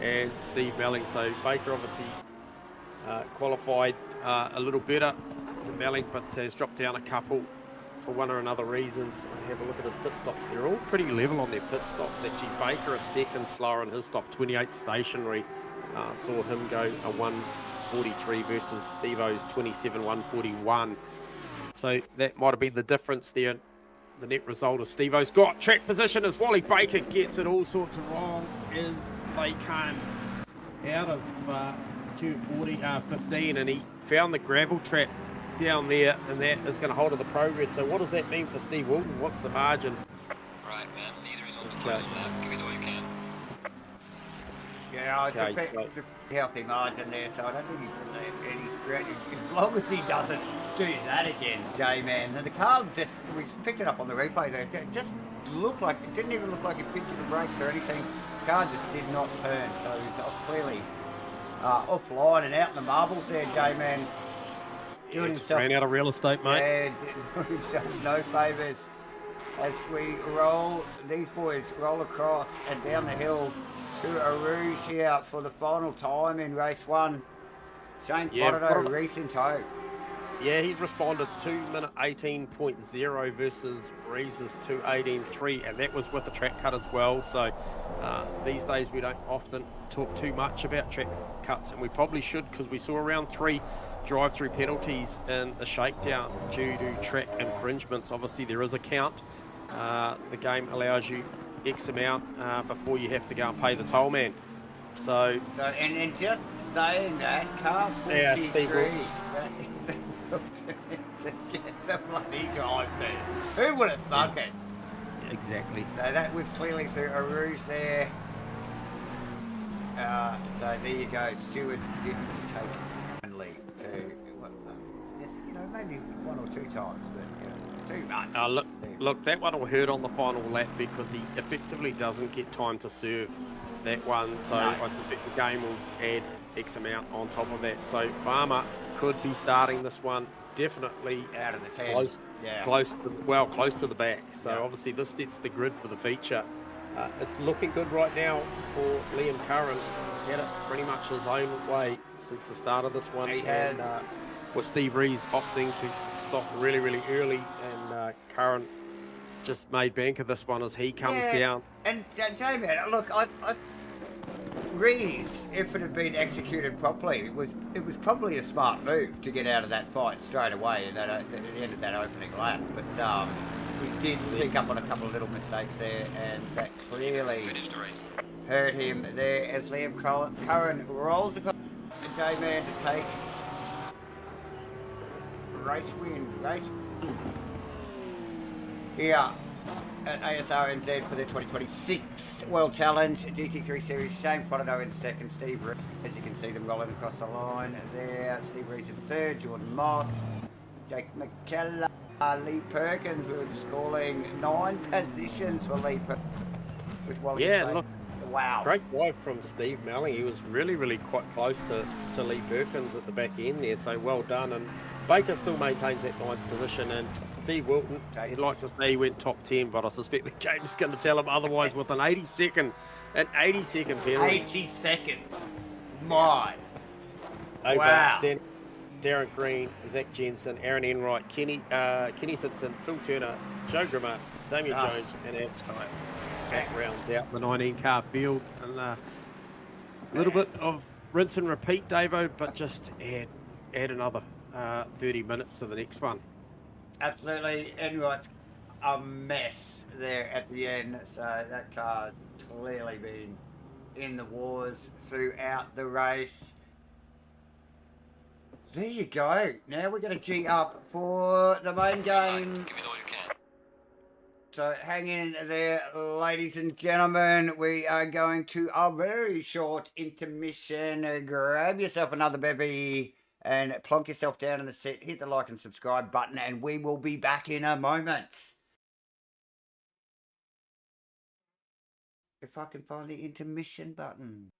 [SPEAKER 2] and Steve Melling. So Baker obviously qualified a little better than Melling, but has dropped down a couple for one or another reasons. Have a look at his pit stops. They're all pretty level on their pit stops. Actually, Baker a second slower in his stop, 28 stationary. Saw him go a 1:43 versus Steve-O's 27, 1:41. So that might have been the difference there. the net result is Steve-O's got track position as Wally Baker gets it all sorts of wrong as they came out of turn 15, and he found the gravel trap down there, and that is going to hold to the progress. So what does that mean for Steve Wilton? What's the margin?
[SPEAKER 3] Right, man. Neither is on the final lap. Give it all you can.
[SPEAKER 1] Yeah, it's a healthy margin there, so I don't think he's any threat. As long as he doesn't do that again, J-Man. And the car just, we picked it up on the replay there, it just looked like, it didn't even look like it pinched the brakes or anything. The car just did not turn, so he's clearly offline and out in the marbles there, J-Man.
[SPEAKER 2] Doing himself, ran out of real estate, mate.
[SPEAKER 1] Yeah, doing himself no favours as we roll, these boys roll across and down the hill to a Rouge here for the final time in race 1. Shane Foddado, Reese in tow.
[SPEAKER 2] Yeah, he responded 2:18.0 versus Reese's 2:18.3, and that was with the track cut as well. So these days we don't often talk too much about track cuts, and we probably should, because we saw around 3 drive-through penalties in the shakedown due to track infringements. Obviously there is a count. The game allows you X amount before you have to go and pay the toll man. So
[SPEAKER 1] and just saying that, car 43 to get a bloody drive there. Who would have thunk it?
[SPEAKER 2] Exactly.
[SPEAKER 1] So that was clearly through a ruse there. So there you go. Stewards didn't take only to, well, it's just, you know, maybe 1 or 2 times, but you know, too much.
[SPEAKER 2] Look, that one will hurt on the final lap because he effectively doesn't get time to serve that one. So no. I suspect the game will add X amount on top of that. So Farmer could be starting this one definitely
[SPEAKER 1] out of the 10.
[SPEAKER 2] Close to the back. So obviously this sets the grid for the feature. It's looking good right now for Liam Curran. He's had it pretty much his own way since the start of this one.
[SPEAKER 1] He has.
[SPEAKER 2] And, with Steve Rees opting to stop really, really early, and Curran just made bank of this one as he comes down.
[SPEAKER 1] And J-Man, look, Rees, if it had been executed properly, it was probably a smart move to get out of that fight straight away at the end of that opening lap. But we did pick up on a couple of little mistakes there, and that clearly hurt him there as Liam Curran rolls across J-Man to take race win here at Asrnz for the 2026 World Challenge GT3 Series. Shane Foddado in second, Steve Rees, as you can see them rolling across the line there. Steve Rees in third, Jordan Moss, Jake McKellar, Lee Perkins. We were just calling 9 positions for Lee Perkins with Wally.
[SPEAKER 2] Look,
[SPEAKER 1] wow,
[SPEAKER 2] great drive from Steve Melling. He was really, really quite close to Lee Perkins at the back end there, so well done. And Baker still maintains that 9th position, and Steve Wilton, he'd like to say he went top 10, but I suspect the game's going to tell him otherwise with an 80-second penalty.
[SPEAKER 1] 80 seconds. My.
[SPEAKER 2] Over
[SPEAKER 1] wow.
[SPEAKER 2] Darren Green, Zach Jensen, Aaron Enright, Kenny Simpson, Phil Turner, Joe Grimmer, Damien Jones, and Ash Tyler. That rounds out the 19-car field. And a little bit of rinse and repeat, Davo, but just add another 30 minutes to the next one.
[SPEAKER 1] Absolutely. Enright's a mess there at the end, so that car's clearly been in the wars throughout the race. There you go. Now we're going to G up for the main game.
[SPEAKER 3] Give it all you can.
[SPEAKER 1] So hang in there, ladies and gentlemen. We are going to a very short intermission. Grab yourself another bevy and plonk yourself down in the seat. Hit the like and subscribe button, and we will be back in a moment. If I can find the intermission button.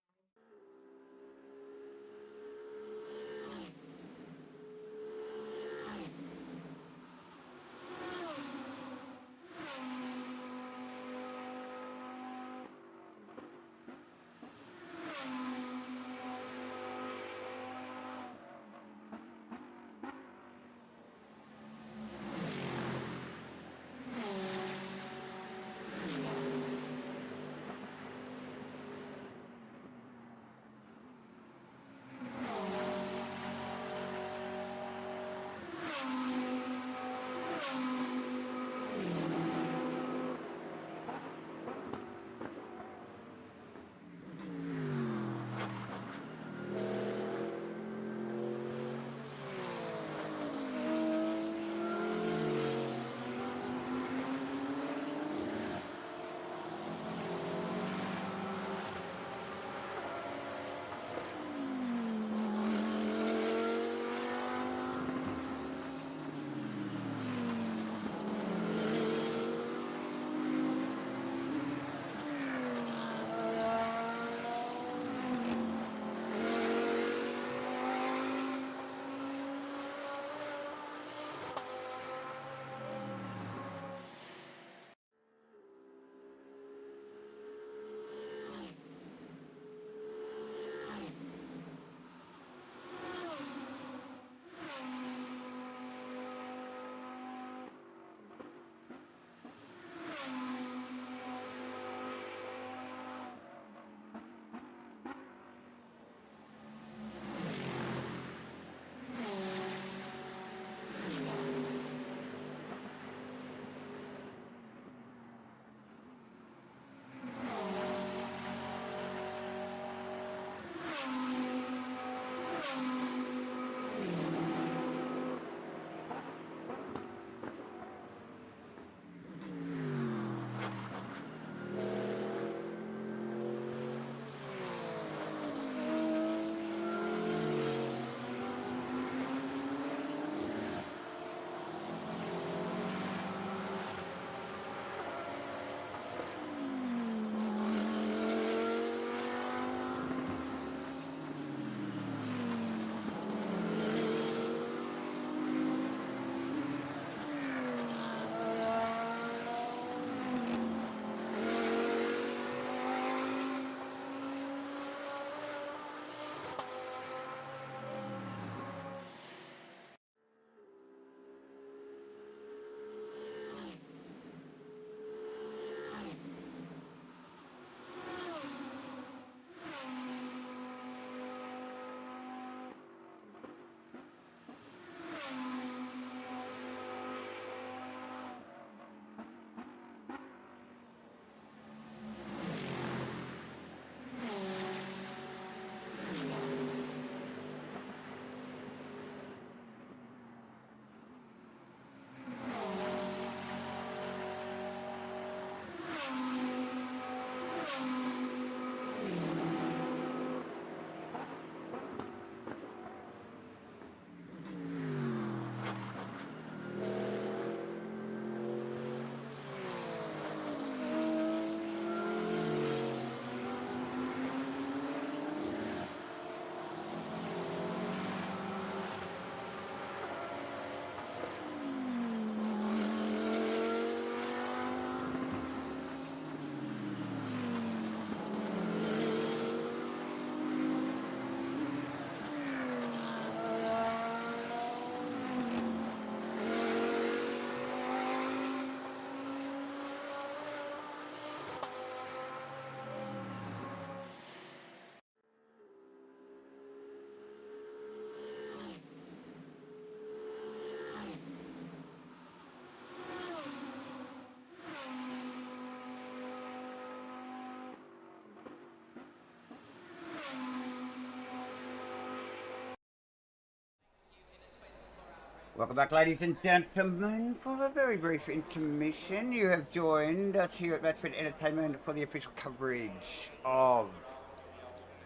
[SPEAKER 1] Welcome back, ladies and gentlemen, for a very brief intermission. You have joined us here at MATCHFIT Entertainment for the official coverage of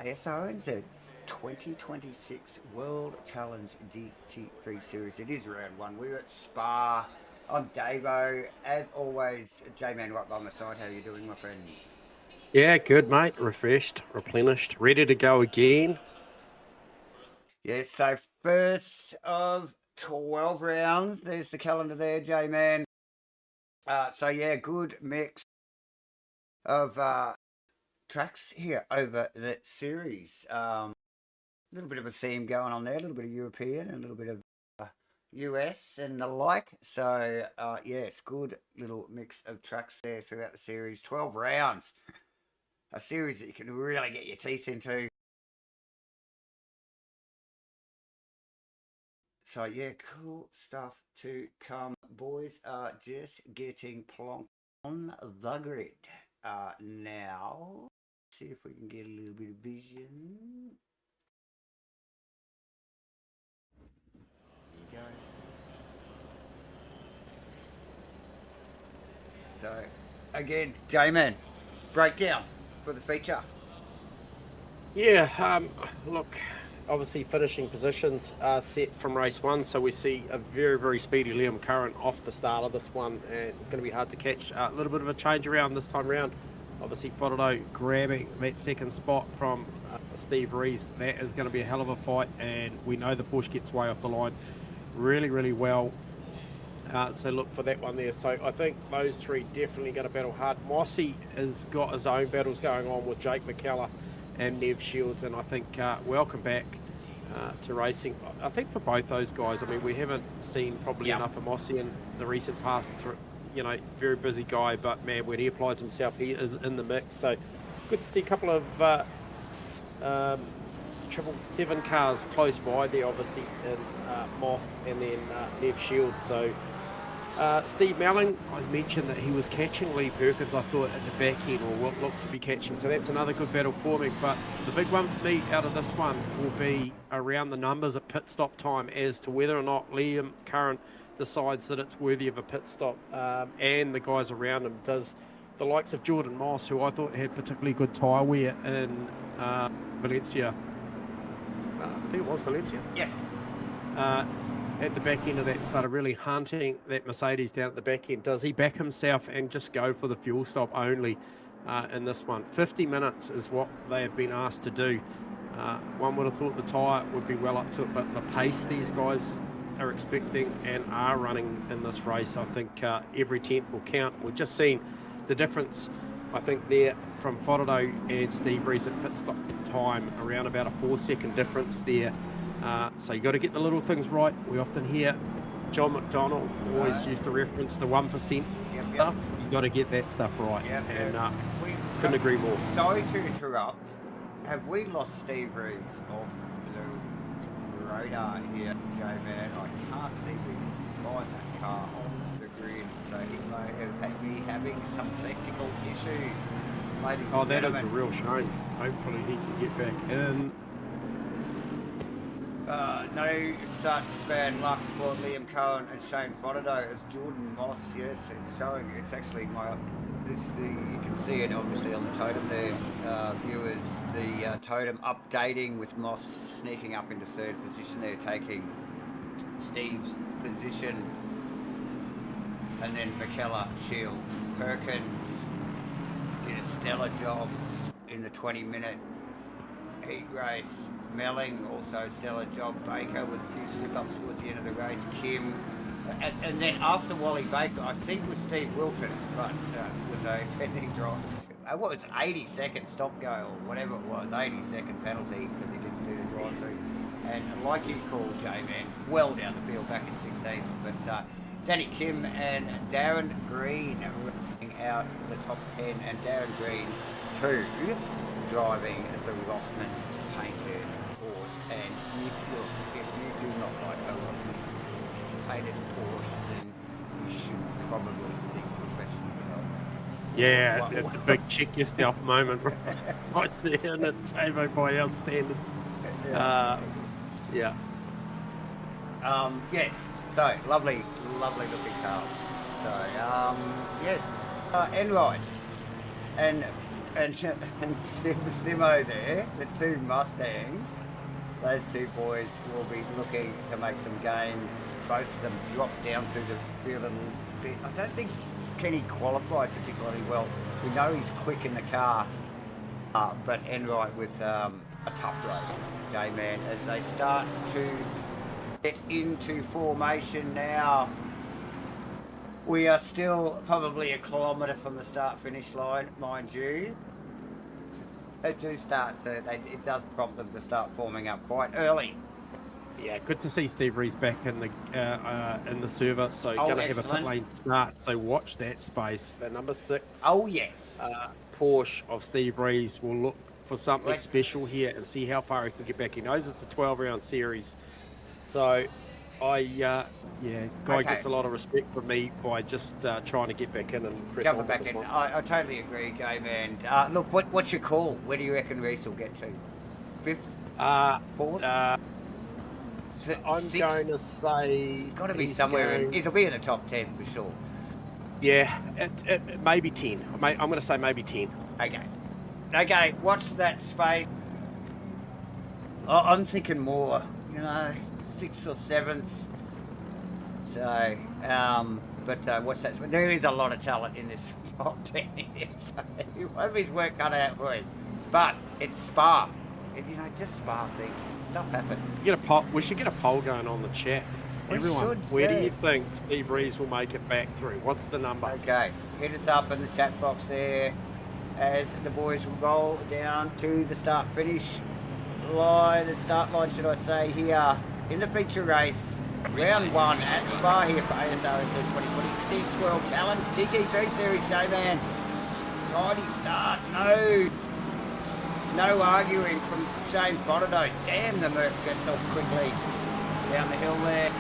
[SPEAKER 1] Asrnz's 2026 World Challenge GT3 Series. It is round one. We're at Spa. I'm Davo. As always, J-Man right by my side. How are you doing, my friend?
[SPEAKER 2] Yeah, good, mate. Refreshed, replenished, ready to go again.
[SPEAKER 1] Yes, so first of 12 rounds. There's the calendar there, J-Man. So yeah, good mix of tracks here over the series. A little bit of a theme going on there, a little bit of European and a little bit of US and the like. So yes, good little mix of tracks there throughout the series. 12 rounds. A series that you can really get your teeth into. So yeah, cool stuff to come. Boys are just getting plonked on the grid. Now, see if we can get a little bit of vision. There you go. So, again, J-Man, breakdown for the feature.
[SPEAKER 2] Yeah, look, obviously finishing positions are set from race one, so we see a very, very speedy Liam Curran off the start of this one, and it's going to be hard to catch. A little bit of a change around this time round. Obviously, Fodado grabbing that second spot from Steve Rees. That is going to be a hell of a fight, and we know the Porsche gets way off the line really, really well. So look for that one there. So I think those three definitely going to battle hard. Mossy has got his own battles going on with Jake McKellar and Nev Shields, and I think welcome back to racing. I think for both those guys, I mean, we haven't seen probably enough of Mossy in the recent past. You know, very busy guy, but man, when he applies himself, he is in the mix. So good to see a couple of 777 cars close by there, obviously, in Moss and then Nev Shields. So Steve Melling, I mentioned that he was catching Lee Perkins, I thought, at the back end, or what looked to be catching. So that's another good battle for me. But the big one for me out of this one will be around the numbers at pit stop time as to whether or not Liam Curran decides that it's worthy of a pit stop, and the guys around him. Does the likes of Jordan Moss, who I thought had particularly good tyre wear in Valencia, I think it was Valencia?
[SPEAKER 1] Yes.
[SPEAKER 2] At the back end of that, started really hunting that Mercedes down at the back end. Does he back himself and just go for the fuel stop only in this one? 50 minutes is what they have been asked to do. One would have thought the tyre would be well up to it, but the pace these guys are expecting and are running in this race, I think every 10th will count. We've just seen the difference, I think, there from Fodado and Steve Rees at pit stop time, around about a 4-second difference there. So you got to get the little things right. We often hear John McDonnell always used to reference the 1% stuff. You got to get that stuff right, and couldn't agree more.
[SPEAKER 1] Sorry to interrupt. Have we lost Steve Rees off the radar here, J-Man? I can't see we can find that car on the grid, so he may have me having some technical issues.
[SPEAKER 2] Oh, that is a real shame. Hopefully he can get back in.
[SPEAKER 1] No such bad luck for Liam Curran and Shane Fodado as Jordan Moss. Yes, it's showing. It's actually you can see it obviously on the totem there, viewers. The totem updating with Moss sneaking up into third position there, taking Steve's position, and then McKellar, Shields, Perkins did a stellar job in the 20-minute heat race. Melling also stellar job. Baker with a few slip-ups towards the end of the race. Kim, and then after Wally Baker, I think with Steve Wilton, but with a pending drive. What was it, 80-second stop go or whatever it was, 80-second penalty because he didn't do the drive-through. And like you called, J-Man, well down the field back in 16th. But Danny Kim and Darren Green running out the top 10, and Darren Green 2 driving the Rothmans painted Porsche. And look, if you do not like a Rothmans painted Porsche, then you should probably seek professional help.
[SPEAKER 2] Yeah, it's a big check yourself moment right there, and it's Avo by our standards. Yeah.
[SPEAKER 1] Yes. So lovely looking car. So yes, Enright and Simo there, the two Mustangs. Those two boys will be looking to make some gain. Both of them dropped down through the field a little bit. I don't think Kenny qualified particularly well. We know he's quick in the car, but Enright with a tough race, J-Man, as they start to get into formation now. We are still probably a kilometre from the start-finish line, mind you. They do start, it does prompt them to start forming up quite early.
[SPEAKER 2] Yeah, good to see Steve Rees back in the server. So going to have a pit lane start. So watch that space. The number 6.
[SPEAKER 1] Oh yes.
[SPEAKER 2] Porsche of Steve Rees will look for something special here and see how far he can get back. He knows it's a 12-round series, so Guy gets a lot of respect from me by just trying to get back in and press
[SPEAKER 1] jumping back in. I totally agree, J-Man. Look, what's your call? Where do you reckon Rees will get to? 5th? 4th?
[SPEAKER 2] I'm
[SPEAKER 1] 6th?
[SPEAKER 2] going to say
[SPEAKER 1] it's got to be somewhere. It'll be in the top 10 for sure.
[SPEAKER 2] Yeah, it maybe 10. I'm going to say maybe 10.
[SPEAKER 1] Okay, watch that space. I'm thinking more, 6th or 7th. So, but watch that space. There is a lot of talent in this top 10 here, so he won't have his work cut out for him. But it's Spa. Just Spa thing. Stuff happens.
[SPEAKER 2] We should get a poll going on the chat. Everyone, where do you think Steve Rees will make it back through? What's the number?
[SPEAKER 1] Okay, hit us up in the chat box there as the boys will roll down to the start-finish line. The start line, should I say, here in the feature race. Round 1 at Spa here for Asrnz 2026 World Challenge GT3 Series, J-Man. Tidy start, no arguing from Shane Bonato. Damn, the Merc gets off quickly down the hill there.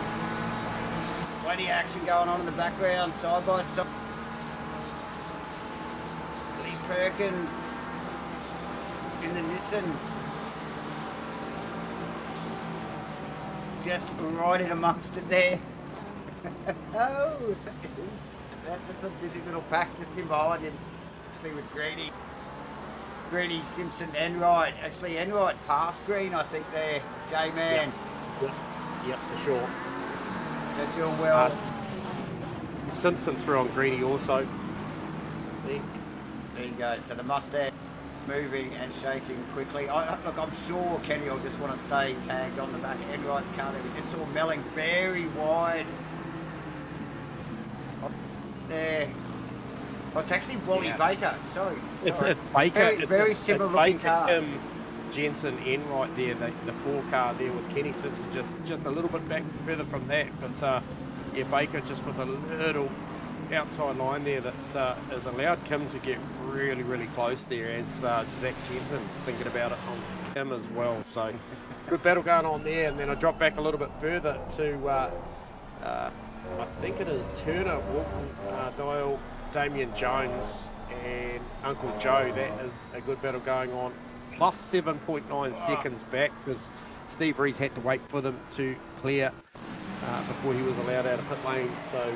[SPEAKER 1] Plenty of action going on in the background, side by side. Lee Perkins in the Nissan. Just right in amongst it there. Oh, that's a busy little pack just in behind him. Actually with Greeny, Simpson, Enright. Actually, Enright past Green, I think there, J-Man.
[SPEAKER 2] Yep, for sure.
[SPEAKER 1] So doing well.
[SPEAKER 2] Simpson threw on Greeny also.
[SPEAKER 1] There you go. So the Mustang moving and shaking quickly. Look, I'm sure Kenny will just want to stay tagged on the back of Enright's car there. We just saw Melling very wide. There. Oh, it's actually Wally Baker. Sorry.
[SPEAKER 2] It's Baker.
[SPEAKER 1] Very similar looking cars.
[SPEAKER 2] Jensen Enright there, the 4 car there with Kenny Simpson just a little bit back further from that. But Baker just with a little outside line there that has allowed Kim to get really, really close there as Zach Jensen's thinking about it on Kim as well. So good battle going on there. And then I drop back a little bit further to I think it is Turner, Walton, Dial, Damien Jones and Uncle Joe. That is a good battle going on. Plus 7.9 seconds back because Steve Rees had to wait for them to clear before he was allowed out of pit lane. So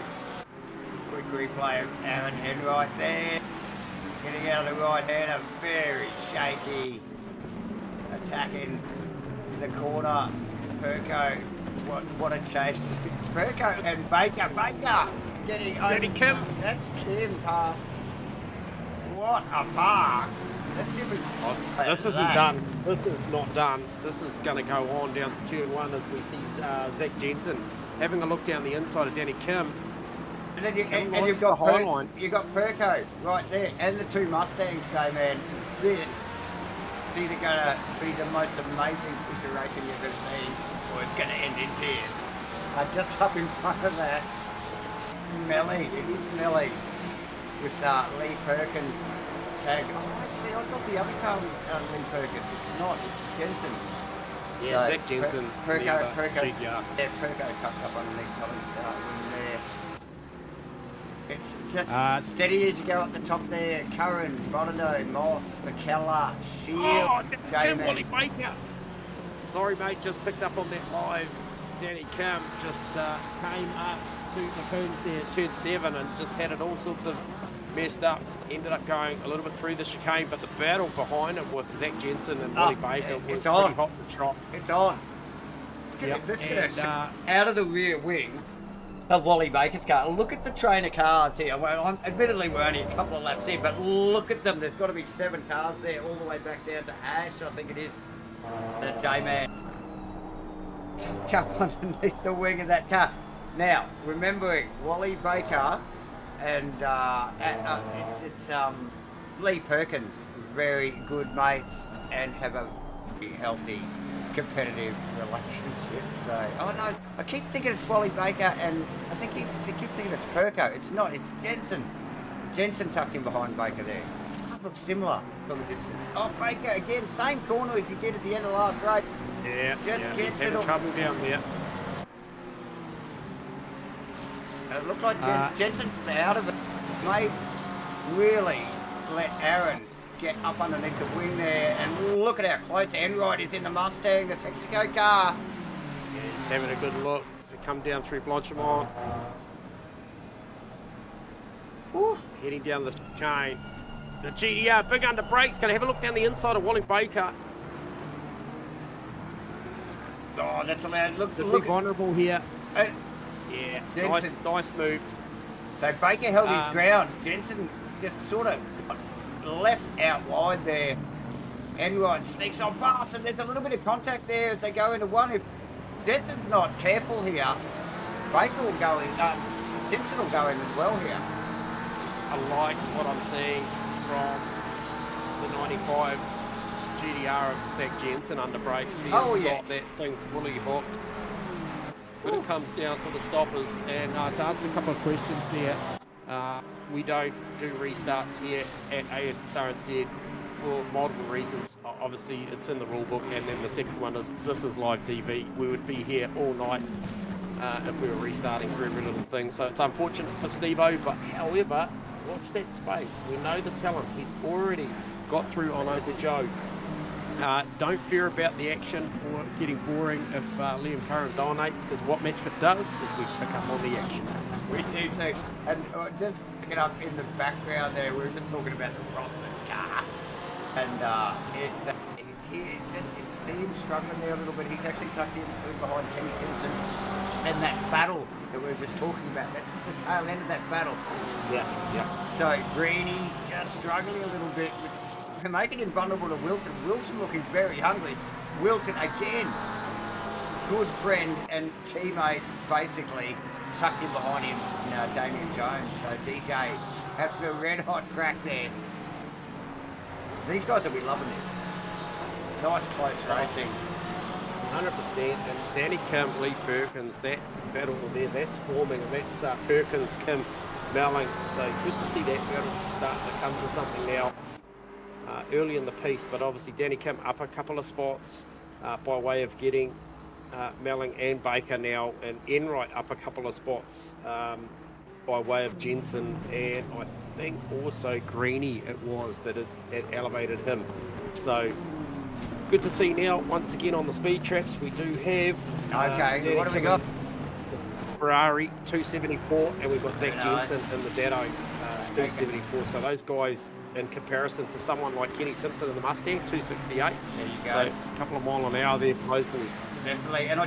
[SPEAKER 1] quick replay of Aaron Enright there. Getting out of the right hander, very shaky. Attacking the corner. Perko, what a chase. It's Perko and Baker. Getting
[SPEAKER 2] Kim.
[SPEAKER 1] That's Kim pass. What a pass.
[SPEAKER 2] This isn't done. This is not done. This is going to go on down to turn 1 as we see Zach Jensen having a look down the inside of Danny Kim.
[SPEAKER 1] And then you've got Perko right there and the 2 Mustangs, J-Man. This is either going to be the most amazing piece of racing you've ever seen or it's going to end in tears. Just up in front of that, Melly. It is Melly with Lee Perkins. Tag. Oh, actually, I thought the other car was Lee Perkins. It's not. It's Jensen.
[SPEAKER 2] Yeah, so Zach Jensen.
[SPEAKER 1] Perko. Yeah, Perko tucked up underneath Collins' wing there. It's just steady as you go up the top there. Curran, Bonato, Moss, McKellar, Shield,
[SPEAKER 2] Jim Wally Baker. Sorry, mate. Just picked up on that live Danny Kim just came up to the coons there, turn 7, and just had it all sorts of messed up. Ended up going a little bit through the chicane, but the battle behind him with Zach Jensen and Willie Baker was pretty hot and trot.
[SPEAKER 1] It's on. Let's get out of the rear wing of Wally Baker's car. Look at the trainer cars here. Well, admittedly, we're only a couple of laps in, but look at them. There's got to be 7 cars there, all the way back down to Ash, I think it is. J-Man. Jump underneath the wing of that car. Now, remembering Wally Baker and it's Lee Perkins, very good mates and have a very healthy competitive relationship. So, oh no, I keep thinking it's Wally Baker, and I think I keep thinking it's Perko. It's not. It's Jensen. Jensen tucked in behind Baker there. It does look similar from a distance. Oh, Baker again, same corner as he did at the end of the last race.
[SPEAKER 2] Yeah,
[SPEAKER 1] just
[SPEAKER 2] he's having trouble down there.
[SPEAKER 1] It looked like Jensen out of it. May really let Aaron get up underneath the wing there, and look at how close Enright is in the Mustang, the Texaco car.
[SPEAKER 2] Yeah, he's having a good look as they come down through Blanchamont. Heading down the chain. The GDR, big under brakes, going to have a look down the inside of Wally Baker.
[SPEAKER 1] Oh, that's allowed. Look,
[SPEAKER 2] vulnerable here. Yeah, nice move.
[SPEAKER 1] So Baker held his ground. Jensen just sort of left out wide there. Enright sneaks on past, and there's a little bit of contact there as they go into one. If Jensen's not careful here, Baker will go in. Simpson will go in as well here.
[SPEAKER 2] I like what I'm seeing from the 95 GDR of Zach Jensen under brakes. He's got that thing fully hooked. When it comes down to the stoppers, and to answer a couple of questions there, we don't do restarts here at Asrnz for multiple reasons. Obviously, it's in the rule book, and then the second one is this is live TV. We would be here all night if we were restarting for every little thing. So it's unfortunate for Steve-O, but however, watch that space. We know the talent. He's already got through on Osa Joe. Don't fear about the action or getting boring if Liam Curran dominates, because what MATCHFIT does is we pick up on the action.
[SPEAKER 1] We do too. And just picking up in the background there, we were just talking about the Rothmans car. And it's him struggling there a little bit. He's actually tucked in behind Kenny Simpson. And that battle that we were just talking about, that's the tail end of that battle. Yeah. So Greeny just struggling a little bit, which is making him vulnerable to Wilton. Wilton looking very hungry. Wilton again, good friend and teammate, basically tucked in behind him, Damien Jones. So DJ having a red hot crack there. These guys will be loving this. Nice close racing.
[SPEAKER 2] 100%. And Danny Kim, Lee Perkins, that battle there, that's forming, and that's Perkins, Kim, Melling. So good to see that battle starting to come to something now. Early in the piece, but obviously Danny Kim up a couple of spots by way of getting Melling and Baker now, and Enright up a couple of spots by way of Jensen, and I think also Greeny it was that it elevated him. So good to see now once again on the speed traps we do have
[SPEAKER 1] what have we got?
[SPEAKER 2] Ferrari 274, and we've got Zach Jensen in the Datto 274. So those guys, in comparison to someone like Kenny Simpson in the Mustang, 268.
[SPEAKER 1] There you go.
[SPEAKER 2] So a couple of mile an hour there for those boys.
[SPEAKER 1] Definitely. And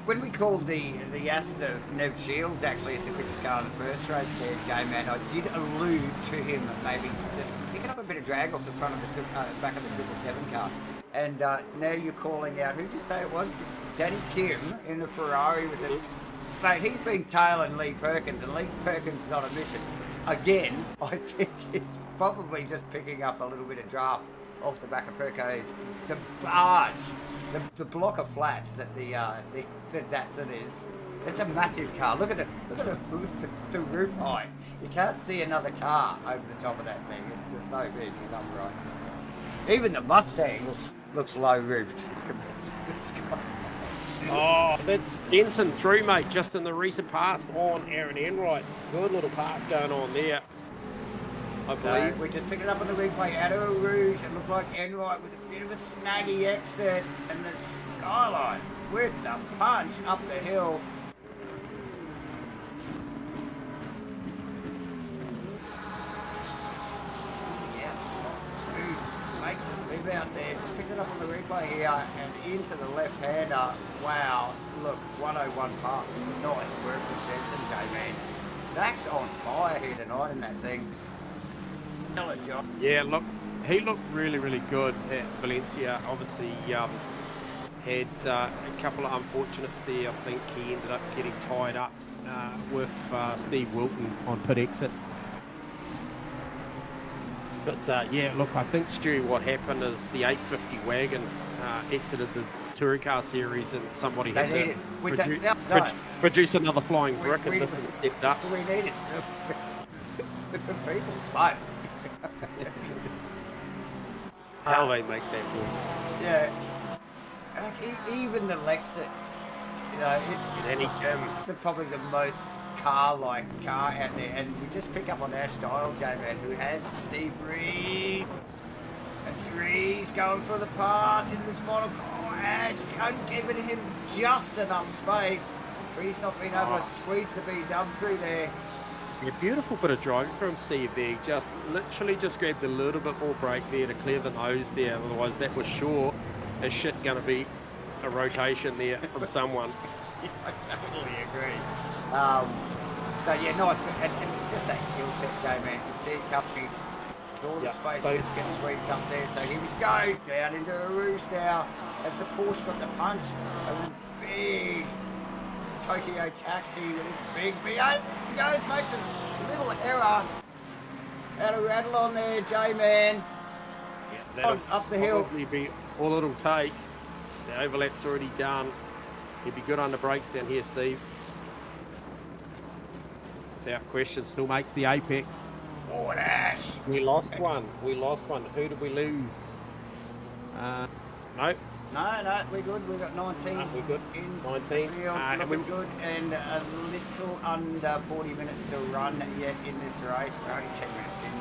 [SPEAKER 1] when we called the Aston Nev Shields actually as the quickest car in the first race there, J-Man, I did allude to him maybe just picking up a bit of drag off the front of the back of the 777 car. And now you're calling out, who'd you say it was? Danny Kim in the Ferrari with the... Mate, he's been tailing Lee Perkins, and Lee Perkins is on a mission. Again, I think it's probably just picking up a little bit of draft off the back of Perko's. The barge, the block of flats that the Datsun is. It's a massive car. Look at the roof height. You can't see another car over the top of that thing. It's just so big and upright. Even the Mustang looks low roofed compared to this car.
[SPEAKER 2] Oh, that's Jensen through, mate, just in the recent past on Aaron Enright. Good little pass going on there. I believe.
[SPEAKER 1] We're just picking up on the replay out of a Rouge. It looked like Enright with a bit of a snaggy exit, and the Skyline with the punch up the hill. Yes, dude, makes a rebound there. Just picking up on the replay here and into the left-hander. Wow, look, 101 pass. Nice work from Jensen, J-Man. Zach's on fire here tonight in that thing.
[SPEAKER 2] Yeah, look, he looked really, really good at Valencia. Obviously, had a couple of unfortunates there. I think he ended up getting tied up with Steve Wilton on pit exit. But yeah, look, I think, Stu, what happened is the 850 wagon exited the Touring Car Series, and somebody had to produce another flying brick, and this and stepped up.
[SPEAKER 1] We needed the people smoke.
[SPEAKER 2] How they make that work.
[SPEAKER 1] Yeah. Like, even the Lexus, you know, it's probably the most car-like car out there, and we just pick up on our style, J-Man, who has Steve Reed. And Reed's going for the pass into this model car. Ash only giving him just enough space. Reed's not been able to squeeze the B-dub through there.
[SPEAKER 2] Yeah, beautiful bit of driving from Steve there. Just literally just grabbed a little bit more brake there to clear the nose there. Otherwise, that was sure as shit going to be a rotation there from someone.
[SPEAKER 1] Yeah, I totally agree. But yeah, nice. And it's just that skill set, J-Man. You can see it coming. All the space just gets squeezed up there. So here we go. Down into a Rouge now. As the Porsche got the punch. A big Tokyo taxi with its big V8. Goes, makes a little error. Out of rattle on there, J-Man.
[SPEAKER 2] Yeah,
[SPEAKER 1] up the hill.
[SPEAKER 2] Probably be all it'll take. The overlap's already done. He'd be good under brakes down here, Steve. Without question, still makes the apex.
[SPEAKER 1] Oh, an Ash.
[SPEAKER 2] We lost one. We lost one. Who did we lose? No.
[SPEAKER 1] No, we're good. We got 19.
[SPEAKER 2] No, we're good. 19.
[SPEAKER 1] Looking good, and a little under 40 minutes to run yet in this race. We're only 10 minutes in,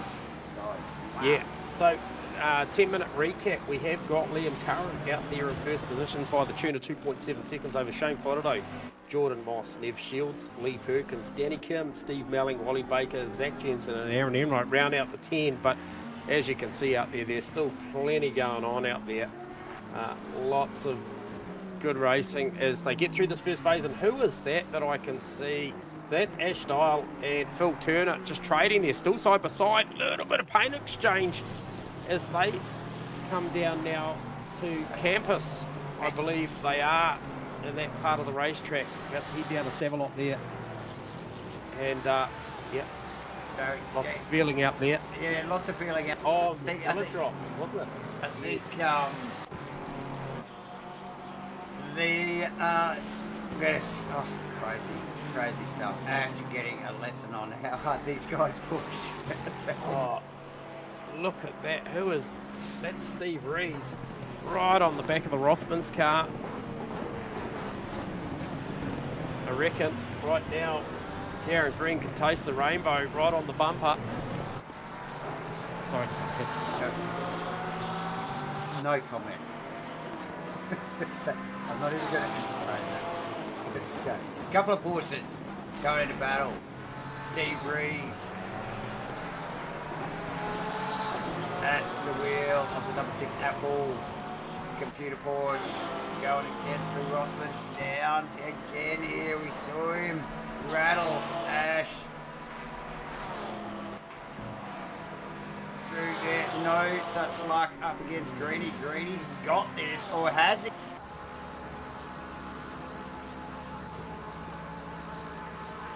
[SPEAKER 1] guys. Wow.
[SPEAKER 2] Yeah. So, 10-minute recap. We have got Liam Curran out there in first position by the tune of 2.7 seconds over Shane Fodado, Jordan Moss, Nev Shields, Lee Perkins, Danny Kim, Steve Melling, Wally Baker, Zach Jensen, and Aaron Enright round out the 10. But as you can see out there, there's still plenty going on out there. Lots of good racing as they get through this first phase. And who is that I can see? That's Ash Dial and Phil Turner just trading there, still side by side. A little bit of paint exchange as they come down now to campus. I believe they are in that part of the racetrack. About to head down to Stavelot there. And, yeah.
[SPEAKER 1] So,
[SPEAKER 2] lots of feeling out there.
[SPEAKER 1] Yeah, lots of feeling out.
[SPEAKER 2] Oh, the bullet drop, wasn't it?
[SPEAKER 1] I think, yes, oh, crazy stuff. Ash getting a lesson on how hard these guys push.
[SPEAKER 2] Oh, look at that. Who is, that's Steve Rees, right on the back of the Rothmans car. I reckon right now, Darren Green can taste the rainbow right on the bumper. Sorry.
[SPEAKER 1] No comment. I'm not even going to entertain that. Let's go. A couple of Porsches going into battle. Steve Rees at the wheel of the number 6 Apple computer Porsche going against the Rothmans. Down again here. We saw him rattle Ash through there. No such luck up against Greeny. Greeny's got this, or has it?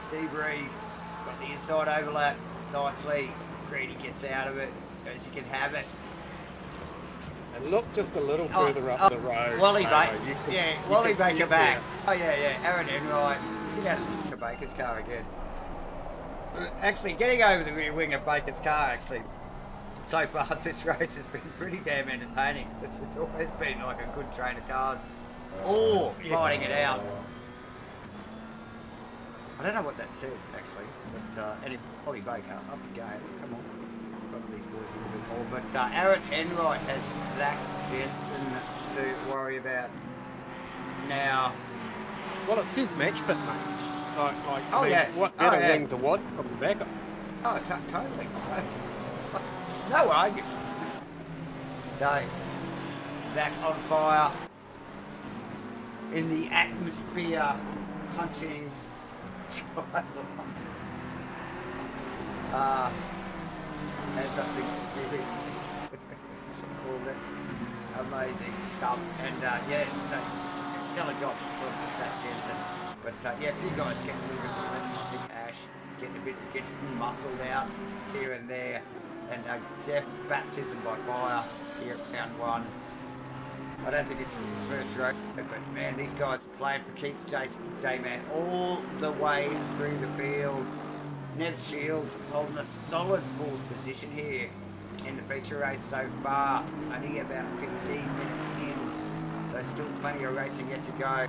[SPEAKER 1] Steve Rees got the inside overlap nicely. Greeny gets out of it as you can have it.
[SPEAKER 2] And look just a little further up the road.
[SPEAKER 1] Wally Baker. Yeah, Wally Baker back. Oh, yeah. Aaron Enright. Let's get out of Baker's car again. Actually, getting over the rear wing of Baker's car, actually, so far this race has been pretty damn entertaining. It's always been like a good train of cars. All fighting it out. I don't know what that says, actually. But anyway, Wally Baker, up you go. Come on. these boys a little bit more. But Aaron Enright has Zach Jensen to worry about now.
[SPEAKER 2] Well, it says MATCHFIT, mate.
[SPEAKER 1] Oh, yeah.
[SPEAKER 2] What better wing to what from the backup?
[SPEAKER 1] Oh, totally. No argument. So, Zach on fire in the atmosphere, punching skyline. Hands up, big Stewie. Called it. Amazing stuff. And yeah, so stellar job for Zach Jensen. But yeah, if you guys get a little bit more lesson, I think Ash getting muscled out here and there, and death baptism by fire here at round 1. I don't think it's his first road, but man, these guys are playing for keeps. J-Man all the way through the field. Nev Shields holding a solid 4th position here in the feature race so far. Only about 15 minutes in, so still plenty of racing yet to go.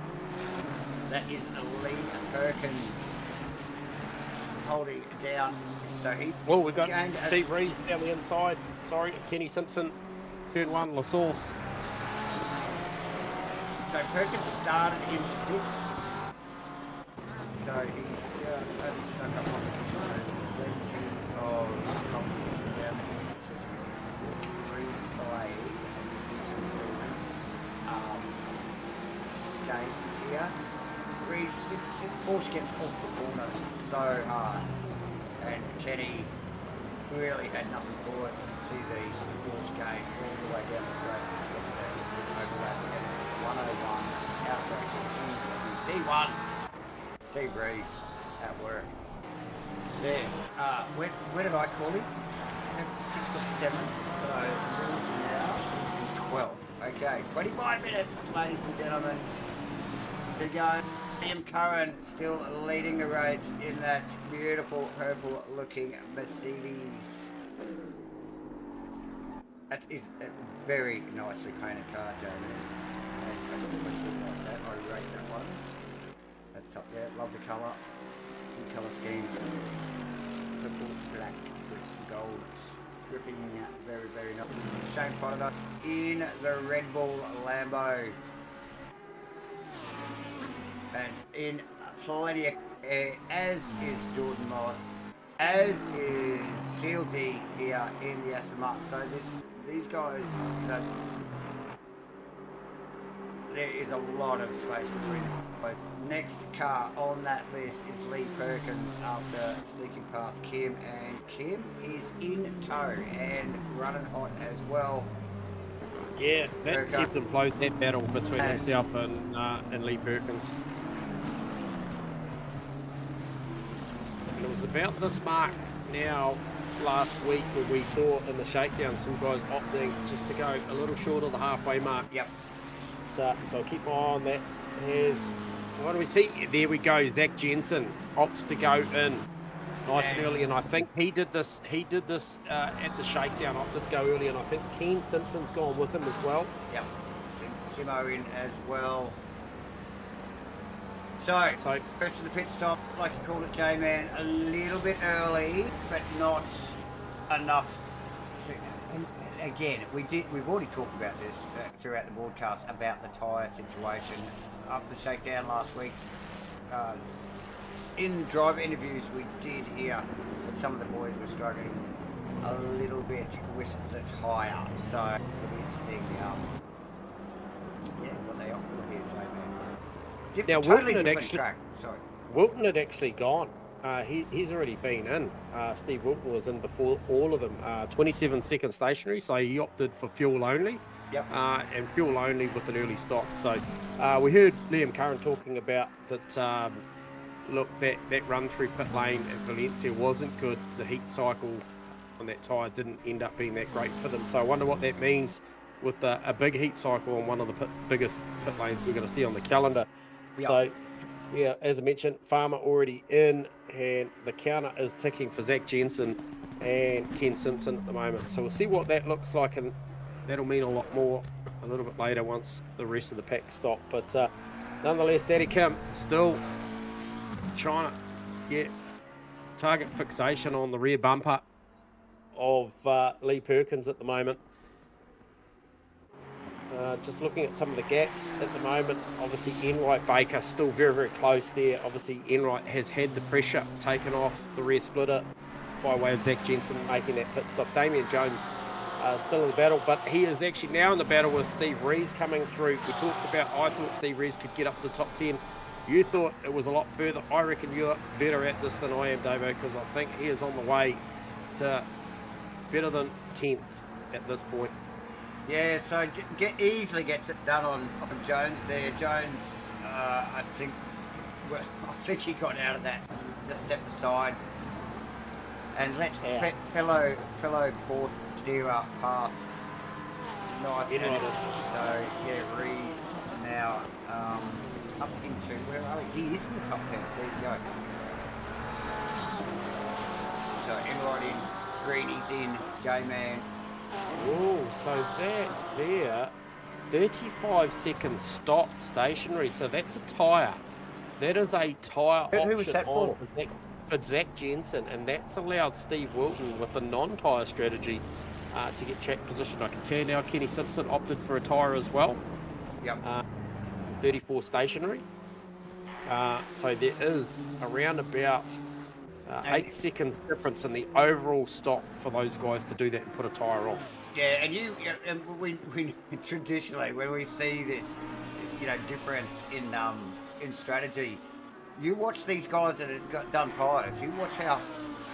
[SPEAKER 1] That is Lee Perkins holding it down. So he.
[SPEAKER 2] Well, we've got Steve Rees down the inside. Sorry, Kenny Simpson, turn 1, LaSource.
[SPEAKER 1] So Perkins started in 6th. So he's just only stuck up competition, so plenty of competition down there. It's just replay. And this is Rees stage here. Rees, this Porsche gets off the corner so hard. And Kenny really had nothing for it. You can see the Porsche game all the way down the straight and slips out into the overlap. And it's 101 outbreaking into T1. Steve Rees at work. There. Where did I call him? 6th or 7th. So Rees now is in 12th. Okay, 25 minutes, ladies and gentlemen, to go. Liam Curran still leading the race in that beautiful purple looking Mercedes. That is a very nicely painted car, Jamie. I rate that one. That's up there. Love the colour. Good colour scheme. Purple, black with gold dripping. Very, very nice. Shane Potter in the Red Bull Lambo. And in plenty of air, as is Jordan Moss, as is Shieldsy here in the Aston Martin. So these guys, you know, there is a lot of space between them. Next car on that list is Lee Perkins after sneaking past Kim, and Kim is in tow and running hot as well.
[SPEAKER 2] Yeah, that's ebbed and flowed, that battle between himself and Lee Perkins. And it was about this mark now last week when we saw in the shakedown some guys opting just to go a little short of the halfway mark.
[SPEAKER 1] Yep.
[SPEAKER 2] So keep my eye on that. What do we see? There we go. Zach Jensen opts to go in nice and early, and I think he did this at the shakedown, opted to go early, and I think Ken Simpson's gone with him as well.
[SPEAKER 1] Yep. Simo in as well. So first of the pit stop, like you called it, J-Man, a little bit early, but not enough to, and again, we've already talked about this throughout the broadcast about the tyre situation after the shakedown last week. In driver interviews, we did hear that some of the boys were struggling a little bit with the tyre, so it'll be interesting what they opt for here, J-Man.
[SPEAKER 2] Now,
[SPEAKER 1] totally different track. Sorry.
[SPEAKER 2] Wilton had actually gone. He's already been in. Steve Wilton was in before all of them. 27 second stationary, so he opted for fuel only.
[SPEAKER 1] Yep.
[SPEAKER 2] And fuel only with an early stop. So we heard Liam Curran talking about that. Look, that run through pit lane at Valencia wasn't good. The heat cycle on that tyre didn't end up being that great for them. So I wonder what that means with a big heat cycle on one of the biggest pit lanes we're going to see on the calendar. Yep. So, yeah, as I mentioned, Farmer already in, and the counter is ticking for Zach Jensen and Ken Simpson at the moment. So we'll see what that looks like, and that'll mean a lot more a little bit later once the rest of the pack stop. But nonetheless, Daddy Kim still trying to get target fixation on the rear bumper of Lee Perkins at the moment. Just looking at some of the gaps at the moment, obviously Enright Baker still very, very close there. Obviously Enright has had the pressure taken off the rear splitter by way of Zach Jensen making that pit stop. Damien Jones still in the battle, but he is actually now in the battle with Steve Rees coming through. We talked about, I thought Steve Rees could get up to the top 10. You thought it was a lot further. I reckon you're better at this than I am, Davo, because I think he is on the way to better than 10th at this point.
[SPEAKER 1] Yeah, so easily gets it done on Jones there. Jones, I think he got out of that, just stepped aside and let fellow Port steer up past. Nice. So yeah, Rees now up into, where are we? He is in the top 10. There you go. So Enright in, Greeny's in, J-Man.
[SPEAKER 2] Oh, so that there, 35 seconds stop stationary. So that's a tyre. That is a tyre option.
[SPEAKER 1] Who was that for?
[SPEAKER 2] For Zach Jensen, and that's allowed Steve Wilton with the non-tyre strategy to get track position. I can tell now Kenny Simpson opted for a tyre as well.
[SPEAKER 1] Yep.
[SPEAKER 2] 34 stationary. So there is around about 8 seconds difference in the overall stop for those guys to do that and put a tyre on.
[SPEAKER 1] Yeah, and we traditionally when we see this, difference in strategy, you watch these guys that have done tyres. You watch how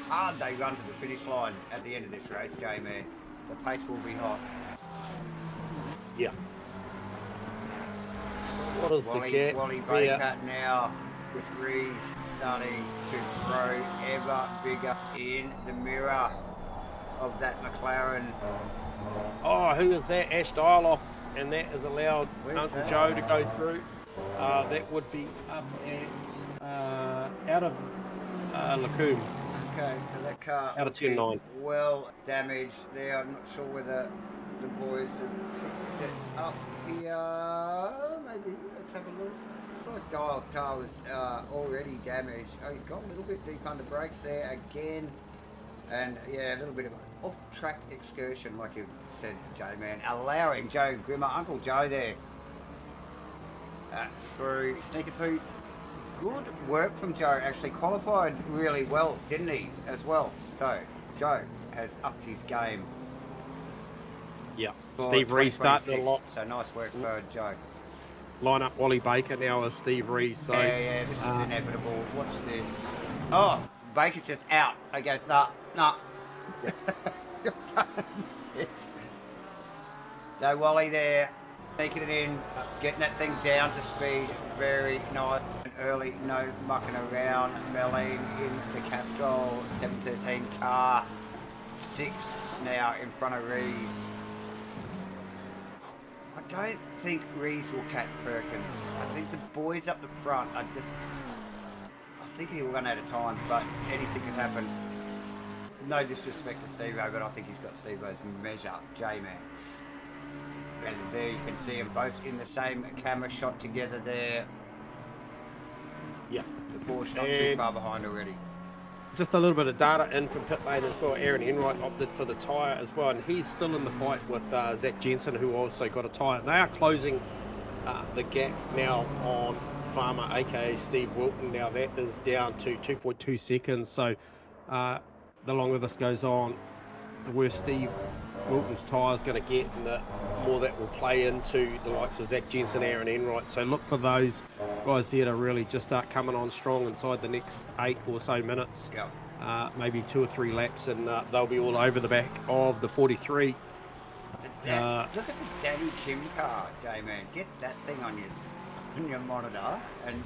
[SPEAKER 1] hard they run to the finish line at the end of this race, J-Man. The pace will be hot.
[SPEAKER 2] Yeah. What is the gap?
[SPEAKER 1] Wally Baker now with Rees starting to grow ever bigger in the mirror of that McLaren.
[SPEAKER 2] Oh, who is that? Ash Dialoff, and that has allowed Uncle Joe to go through. That would be up at out of Lacombe.
[SPEAKER 1] Okay, so that car
[SPEAKER 2] out of 10-9.
[SPEAKER 1] Well damaged there. I'm not sure whether the boys have picked it up here. Maybe let's have a look. I thought Dial's car was already damaged. Oh, he's got a little bit deep under brakes there again. And yeah, a little bit of an off-track excursion, like you said, J-Man, allowing Joe Grimmer, Uncle Joe there, through, sneaking through. Good work from Joe, actually qualified really well, didn't he, as well? So, Joe has upped his game.
[SPEAKER 2] Yeah, Steve Rees started a lot.
[SPEAKER 1] So nice work for Joe.
[SPEAKER 2] Line up Wally Baker now as Steve Rees. So
[SPEAKER 1] yeah, this is inevitable. Watch this. Oh, Baker's just out. Okay, it's nah. So Wally there, taking it in, getting that thing down to speed, very nice and early, no mucking around. Melling in the Castrol 713 car, 6th now in front of Rees. I don't think Rees will catch Perkins. I think the boys up the front are just, I think he'll run out of time, but anything can happen. No disrespect to Steve-O, but I think he's got Steve-O's measure, J-Man. And there you can see them both in the same camera shot together there.
[SPEAKER 2] Yeah.
[SPEAKER 1] The Porsche not too far behind already.
[SPEAKER 2] Just a little bit of data in from pit lane as well. Aaron Enright opted for the tyre as well, and he's still in the fight with Zach Jensen, who also got a tyre. They are closing the gap now on Farmer, aka Steve Wilton. Now that is down to 2.2 seconds. So the longer this goes on, the worse Steve Wilton's tyre is going to get, and the more that will play into the likes of Zach Jensen, Aaron Enright. So look for those guys there to really just start coming on strong inside the next 8 or so minutes.
[SPEAKER 1] Yep.
[SPEAKER 2] Maybe 2 or 3 laps, and they'll be all over the back of the 43.
[SPEAKER 1] Look at the Daddy Kim car, J-Man. Get that thing on your monitor and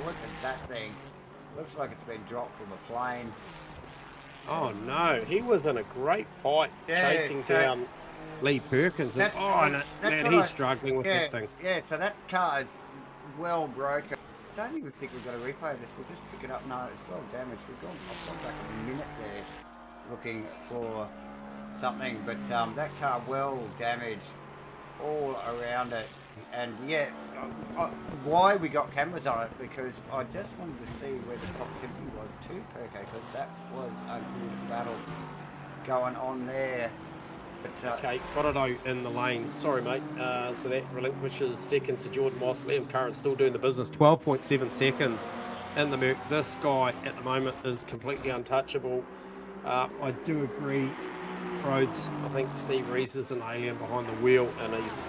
[SPEAKER 1] look at that thing. Looks like it's been dropped from a plane.
[SPEAKER 2] Oh no, he was in a great fight chasing down Lee Perkins. And, he's struggling with that thing.
[SPEAKER 1] Yeah, so that car is well broken. I don't even think we've got to replay this. We'll just pick it up. No, it's well damaged. I've gone back a minute there looking for something, but that car well damaged all around it. And yeah, why we got cameras on it, because I just wanted to see where the proximity was to Perko, because that was a good battle going on there. But,
[SPEAKER 2] okay, Whorado in the lane. Sorry, mate. So that relinquishes second to Jordan Moss. Liam Curran still doing the business. 12.7 seconds in the Merc. This guy at the moment is completely untouchable. I do agree, Rhodes. I think Steve Reese is an alien behind the wheel, and he's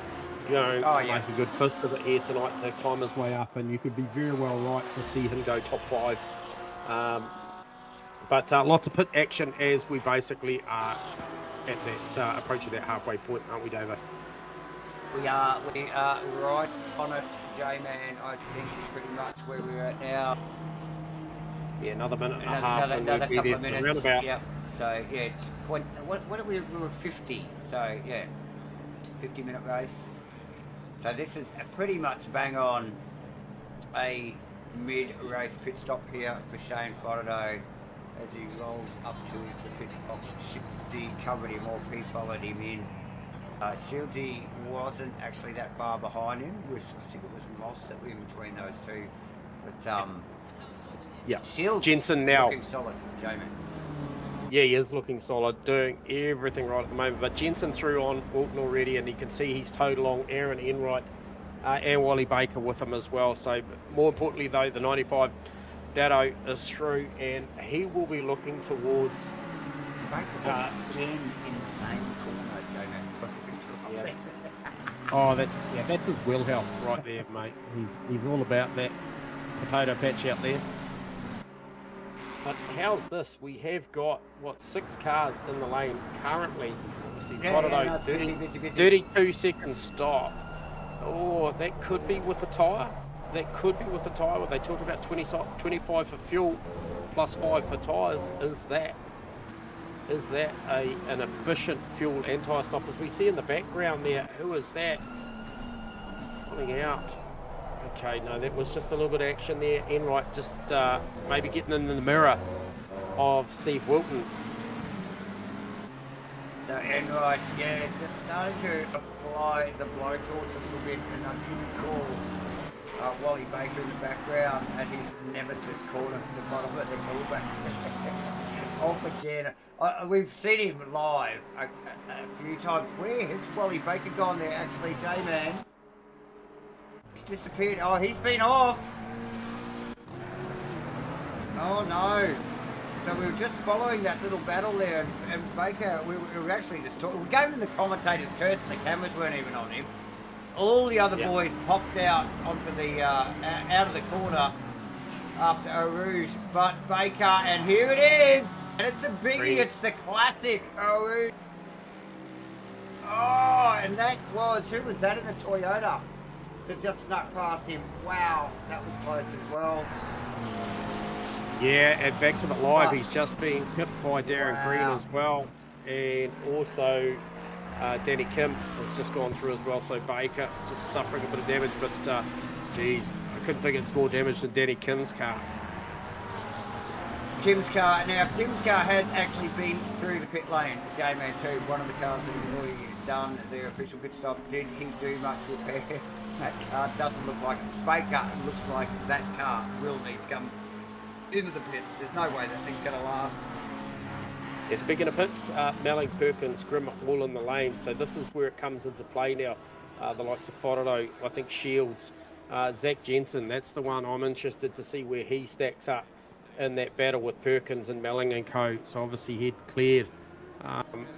[SPEAKER 2] going to make a good fist of it here tonight to climb his way up, and you could be very well right to see him go top 5. But lots of pit action as we basically are at that approaching that halfway point, aren't we, David?
[SPEAKER 1] We are right on it, J-Man. I think pretty much where we're at now.
[SPEAKER 2] Yeah, another minute and a half.
[SPEAKER 1] Another couple of minutes.
[SPEAKER 2] Roundabout.
[SPEAKER 1] Yep. So yeah, what are we? We were 50. So yeah, 50-minute race. So this is pretty much bang on a mid-race pit stop here for Shane Whorado as he rolls up to the pit box. Shieldsy covered him off, he followed him in. Shieldsy wasn't actually that far behind him. I think it was Moss that was in between those two. But
[SPEAKER 2] yeah,
[SPEAKER 1] Shields
[SPEAKER 2] Jensen now
[SPEAKER 1] looking solid, Jamie.
[SPEAKER 2] Yeah, he is looking solid, doing everything right at the moment. But Jensen threw on Walton already, and you can see he's towed along Aaron Enright and Wally Baker with him as well. So more importantly, though, the 95 Dado is through, and he will be looking towards
[SPEAKER 1] again in the same corner, Jamie.
[SPEAKER 2] Yeah. Oh, that's his wheelhouse right there, mate. He's all about that potato patch out there. But how's this? We have got, 6 cars in the lane currently. Obviously, 32 second stop. Oh, that could be with the tyre. That could be with the tyre. They talk about 25 for fuel plus 5 for tyres. Is that an efficient fuel and tyre stop? As we see in the background there, who is that pulling out? Okay, no, that was just a little bit of action there. Enright just maybe getting in the mirror of Steve Wilton.
[SPEAKER 1] So Enright, yeah, just starting to apply the blowtorch a little bit, and I didn't call Wally Baker in the background at his nemesis corner at the bottom of the pullback. Off again. We've seen him live a few times. Where has Wally Baker gone there, actually, J-Man? He's disappeared. Oh, he's been off. Oh, no. So we were just following that little battle there, and Baker, we were actually just talking. We gave him the commentator's curse, and the cameras weren't even on him. All the other boys popped out onto the, out of the corner after Eau Rouge, but Baker, and here it is, and it's a biggie. It's the classic Eau Rouge. Oh, and that was, who was that in the Toyota that just snuck past him? Wow, that was close as well.
[SPEAKER 2] Yeah, and back to the live, he's just being hit by Darren Green as well, and also Danny Kim has just gone through as well. So Baker just suffering a bit of damage, but geez, I couldn't think it's more damage than Danny Kim's car.
[SPEAKER 1] Kim's car has actually been through the pit lane, J-Man 2, one of the cars that had already done their official pit stop. Did he do much repair? That car doesn't look like it. Baker looks like that car will need to come into the pits. There's no way that thing's going to last.
[SPEAKER 2] Yeah, speaking of pits, Melling, Perkins, Grimm all in the lane. So this is where it comes into play now. The likes of Whorado, I think Shields, Zach Jensen, that's the one I'm interested to see where he stacks up in that battle with Perkins and Melling and co. So obviously he'd cleared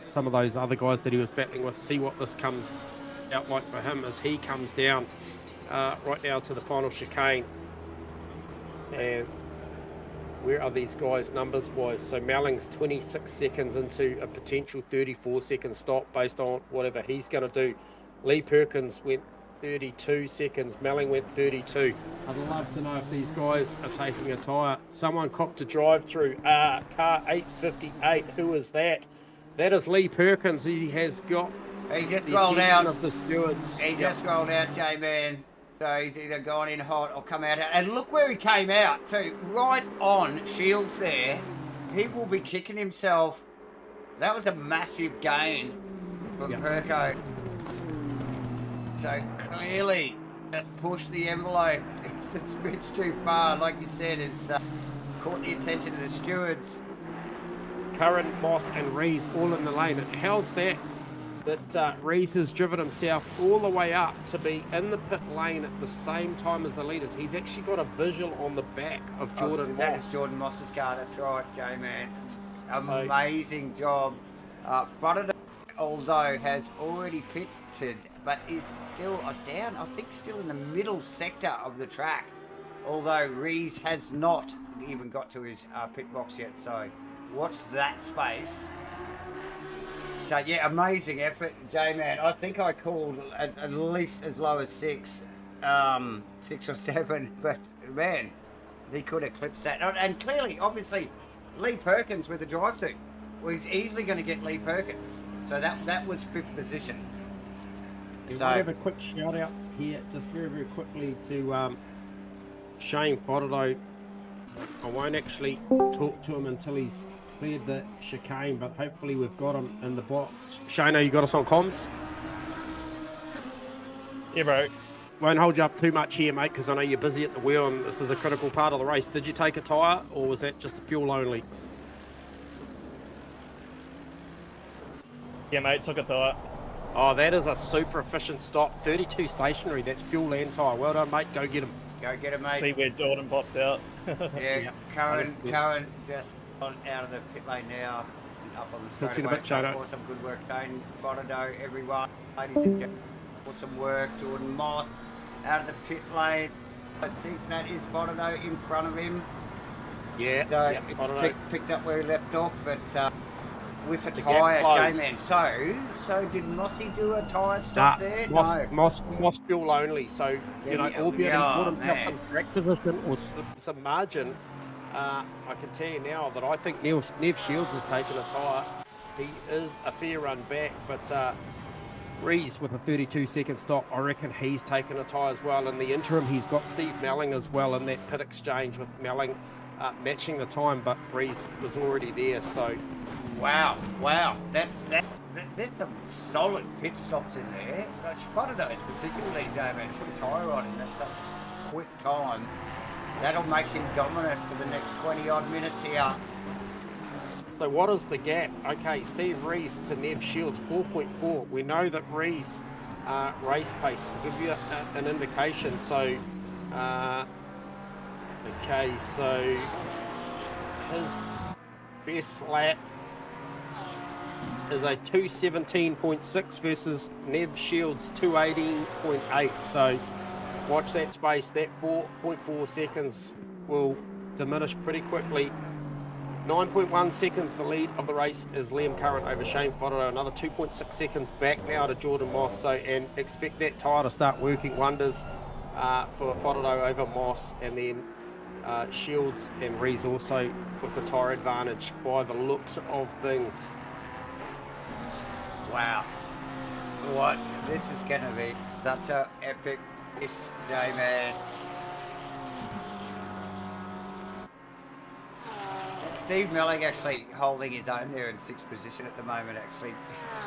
[SPEAKER 2] some of those other guys that he was battling with. See what this comes out like for him as he comes down right now to the final chicane. And where are these guys numbers wise? So Melling's 26 seconds into a potential 34 second stop based on whatever he's going to do. Lee Perkins went 32 seconds. Melling went 32. I'd love to know if these guys are taking a tyre. Someone copped a drive through. Car 858. Who is that? That is Lee Perkins. He has got.
[SPEAKER 1] He just rolled out.
[SPEAKER 2] Of the stewards.
[SPEAKER 1] He just rolled out, J-Man. So he's either gone in hot or come out. And look where he came out too. Right on Shields there. He will be kicking himself. That was a massive gain from Perko. So clearly just pushed the envelope. It's just a bit too far. Like you said, it's caught the attention of the stewards.
[SPEAKER 2] Curran, Moss and Rees all in the lane. And how's that Rees has driven himself all the way up to be in the pit lane at the same time as the leaders. He's actually got a visual on the back of Jordan Moss.
[SPEAKER 1] That is Jordan Moss's car, that's right, J-Man. Amazing job. Fronted, although has already pitted, but is still down, I think still in the middle sector of the track. Although Rees has not even got to his pit box yet, so watch that space. So yeah, amazing effort, J-Man. I think I called at least as low as 6 or 7, but man, he could eclipse that. And clearly, obviously, Lee Perkins with the drive-through. Well, he's easily going to get Lee Perkins. So that was 5th position.
[SPEAKER 2] So we'll have a quick shout out here, just very, very quickly to Shane Fodderdo. I won't actually talk to him until he's cleared the chicane, but hopefully we've got him in the box. Shane, you got us on comms?
[SPEAKER 4] Yeah, bro.
[SPEAKER 2] Won't hold you up too much here, mate, because I know you're busy at the wheel and this is a critical part of the race. Did you take a tyre or was that just a fuel only?
[SPEAKER 4] Yeah, mate, took a tyre.
[SPEAKER 2] Oh, that is a super efficient stop. 32 stationary, that's fuel and tyre. Well done, mate. Go get him.
[SPEAKER 1] Go get him, mate.
[SPEAKER 4] See where Jordan pops out.
[SPEAKER 1] Yeah, Curran just out of the pit lane now, up on the straightaway. Awesome, good work, Dane Bottado, everyone, ladies and gentlemen. Awesome work, Jordan Moss out of the pit lane. I think that is Bottado in front of him.
[SPEAKER 2] Yeah,
[SPEAKER 1] so
[SPEAKER 2] yeah,
[SPEAKER 1] it's picked up where he left off, but with a tyre, J-Man. So did Mossy do a tyre stop there?
[SPEAKER 2] Moss fuel only. So you know, albeit he brought himself some track position or some margin. I can tell you now that I think Nev Shields has taken a tyre. He is a fair run back, but Rees with a 32-second stop, I reckon he's taken a tyre as well. In the interim, he's got Steve Melling as well in that pit exchange with Melling matching the time, but Rees was already there. So,
[SPEAKER 1] wow, there's some solid pit stops in there. That's one of those, particularly, J-Man, put a tyre on him. That's such quick time. That'll make him dominant for the next 20-odd minutes here.
[SPEAKER 2] So what is the gap? Okay, Steve Rees to Nev Shields, 4.4. We know that Rees race pace will give you an indication. So, okay, so his best lap is a 2:17.6 versus Nev Shields 2:18.8. So watch that space. That 4.4 seconds will diminish pretty quickly. 9.1 seconds the lead of the race is Liam Curran over Shane Fodderdo. Another 2.6 seconds back now to Jordan Moss. So, and expect that tyre to start working wonders for Fodderdo over Moss, and then Shields and Rees also with the tyre advantage by the looks of things.
[SPEAKER 1] Wow. What? This is going to be such a epic race, J-Man. Steve Melling actually holding his own there in 6th position at the moment, actually.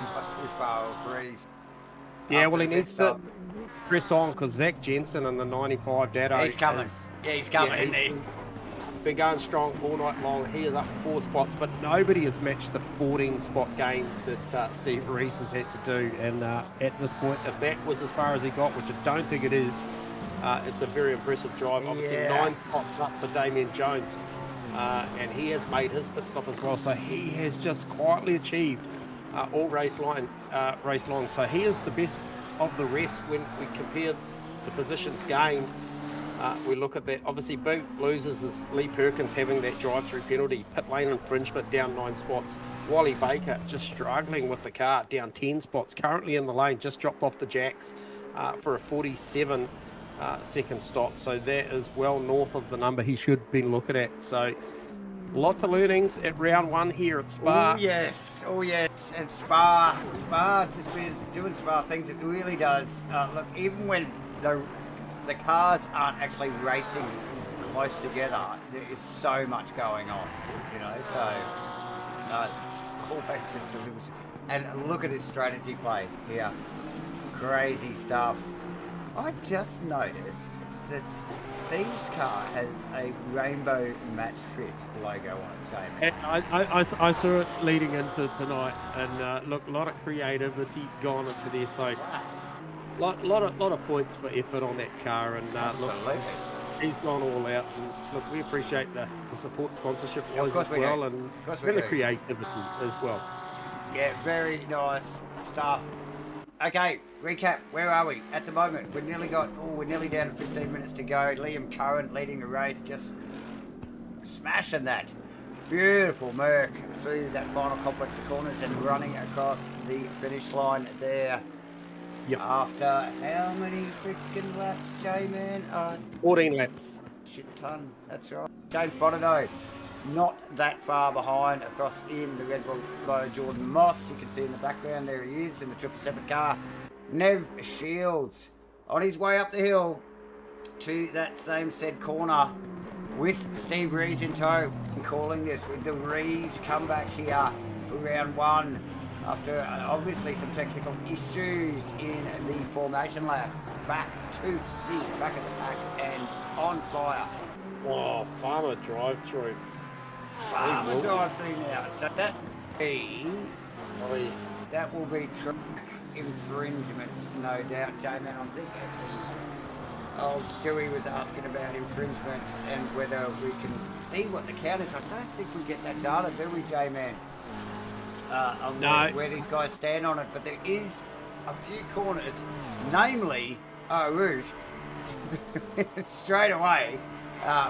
[SPEAKER 1] Not too far off Rees.
[SPEAKER 2] Yeah, well, he needs to press on because Zach Jensen in the 95 Dado.
[SPEAKER 1] He's coming. He's coming, isn't he?
[SPEAKER 2] Been going strong all night long. He is up 4 spots, but nobody has matched the 14-spot gain that Steve Rees has had to do. And at this point, if that was as far as he got, which I don't think it is, it's a very impressive drive. Obviously, 9 spots up for Damien Jones. And he has made his pit stop as well, so he has just quietly achieved all race long. So he is the best of the rest when we compare the positions gained. We look at that. Obviously, big losers is Lee Perkins having that drive-through penalty, pit lane infringement, down 9 spots. Wally Baker just struggling with the car, down 10 spots. Currently in the lane, just dropped off the jacks for a 47 second stop, so that is well north of the number he should be looking at. So lots of learnings at round 1 here at Spa.
[SPEAKER 1] Oh yes, and Spa just been doing Spa things. It really does. Look, even when the cars aren't actually racing close together, there is so much going on, you know. So always just a little. And look at his strategy play here, crazy stuff. I just noticed that Steve's car has a rainbow MATCHFIT logo on it, Jamie.
[SPEAKER 2] And I saw it leading into tonight, and look, a lot of creativity gone into there. So, lot of points for effort on that car, and look, he's gone all out. And look, we appreciate the support sponsorship wise as well, and the creativity as well.
[SPEAKER 1] Yeah, very nice stuff. Okay, recap. Where are we at the moment? We're nearly down to 15 minutes to go. Liam Curran leading the race, just smashing that beautiful Merc through that final complex of corners and running across the finish line there.
[SPEAKER 2] Yep.
[SPEAKER 1] After how many freaking laps, J-Man?
[SPEAKER 2] 14 laps.
[SPEAKER 1] Shit ton. That's right. James Bonato, not that far behind, across in the Red Bull by Jordan Moss. You can see in the background, there he is in the 777 car. Nev Shields on his way up the hill to that same said corner with Steve Rees in tow. Calling this with the Rees comeback here for round one after obviously some technical issues in the formation lap. Back to the back of the pack and on fire.
[SPEAKER 2] Oh, Farmer drive-through.
[SPEAKER 1] Farmer drive-through now. So that will be track infringements, no doubt. J-Man, I think actually old Stewie was asking about infringements and whether we can see what the count is. I don't think we get that data, do we, J-Man? On
[SPEAKER 2] no.
[SPEAKER 1] Where these guys stand on it, but there is a few corners, namely Rouge, straight away,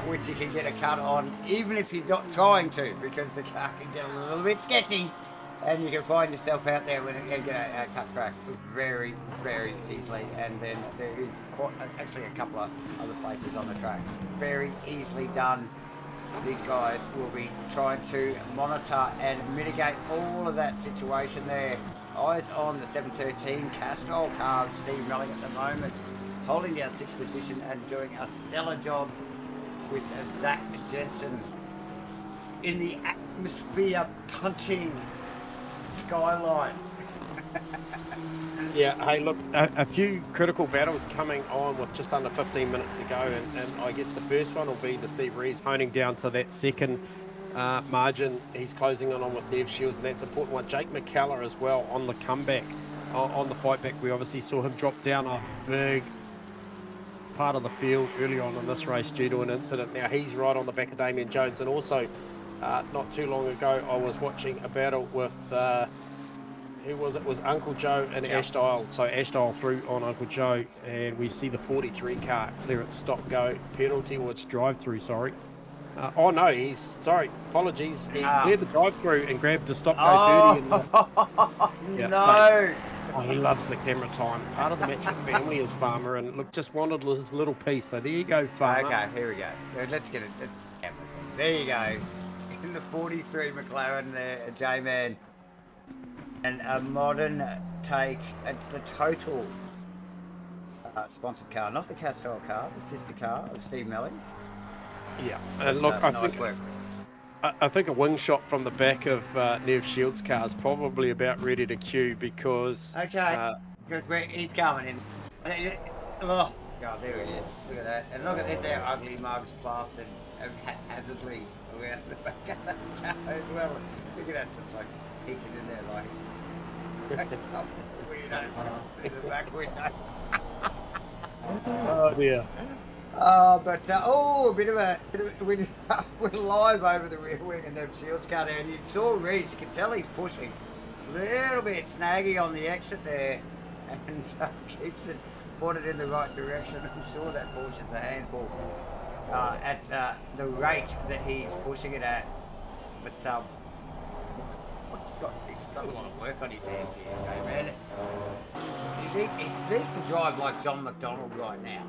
[SPEAKER 1] which you can get a cut on, even if you're not trying to, because the car can get a little bit sketchy, and you can find yourself out there when you get a cut track very, very easily. And then there is actually a couple of other places on the track, very easily done. These guys will be trying to monitor and mitigate all of that situation there. Eyes on the 713 Castrol car of Steve Melling at the moment, holding down 6th position and doing a stellar job with Zach Jensen in the atmosphere punching skyline.
[SPEAKER 2] Yeah, hey, look, a few critical battles coming on with just under 15 minutes to go, and I guess the first one will be the Steve Rees honing down to that second margin. He's closing on with Nev Shields, and that's an important one. Jake McKellar as well on the comeback, on the fight back. We obviously saw him drop down a big part of the field early on in this race due to an incident. Now he's right on the back of Damien Jones, and also not too long ago I was watching a battle with who was it? Was Uncle Joe and Ashdale. So Ashdale through on Uncle Joe, and we see the 43 car clear its stop go penalty, or its drive through, sorry. Oh no, apologies. He cleared the drive through and grabbed the stop go 30. And,
[SPEAKER 1] no.
[SPEAKER 2] He loves the camera time. Part of the MATCHFIT family is Farmer, and look, just wanted his little piece. So there you go, Farmer.
[SPEAKER 1] Okay, here we go. Let's get it. There you go. In the 43 McLaren there, J-Man. And a modern take. It's the total sponsored car, not the Castrol car, the sister car of Steve Melling's.
[SPEAKER 2] Yeah, and look, I think a wing shot from the back of Nev Shields' car is probably about ready to cue, because...
[SPEAKER 1] Okay, because he's coming in. Oh, God, there he is. Look at that. And look at their ugly mugs plastered haphazardly around the back of the car as well. Look at that, just like peeking in there like... weirdos in the back window.
[SPEAKER 2] Oh, dear.
[SPEAKER 1] A bit of a we're live over the rear wing of Nev Shields' car there, and you saw Rees. You can tell he's pushing a little bit snaggy on the exit there, and keeps it pointed in the right direction. I'm sure that Porsche's a handful at the rate that he's pushing it at. But he's got a lot of work on his hands here, J-Man. He needs to drive like John McDonald right now.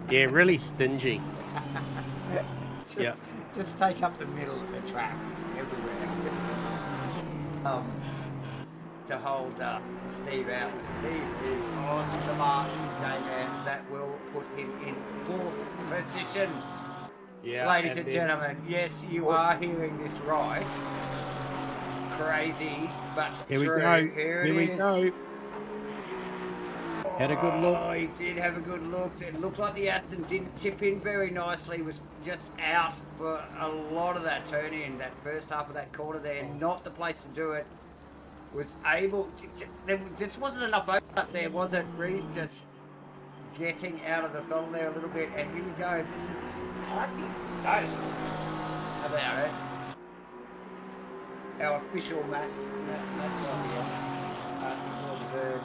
[SPEAKER 2] Yeah, really stingy.
[SPEAKER 1] Just take up the middle of the track everywhere. To hold Steve out. But Steve is on the march, J-Man. That will put him in 4th position.
[SPEAKER 2] Yeah,
[SPEAKER 1] ladies and gentlemen, yes, you are hearing this right. Crazy, but
[SPEAKER 2] here
[SPEAKER 1] true.
[SPEAKER 2] We go.
[SPEAKER 1] Here
[SPEAKER 2] we
[SPEAKER 1] it is.
[SPEAKER 2] go. Had a good look.
[SPEAKER 1] Oh, he did have a good look. It looked like the Aston didn't tip in very nicely. Was just out for a lot of that turn in, that first half of that corner there. Not the place to do it. Was able to, there just wasn't enough overlap there, was it? Reese just getting out of the throttle there a little bit. And here we go. This is actually stoked about it. Our official mascot here. Some the bird.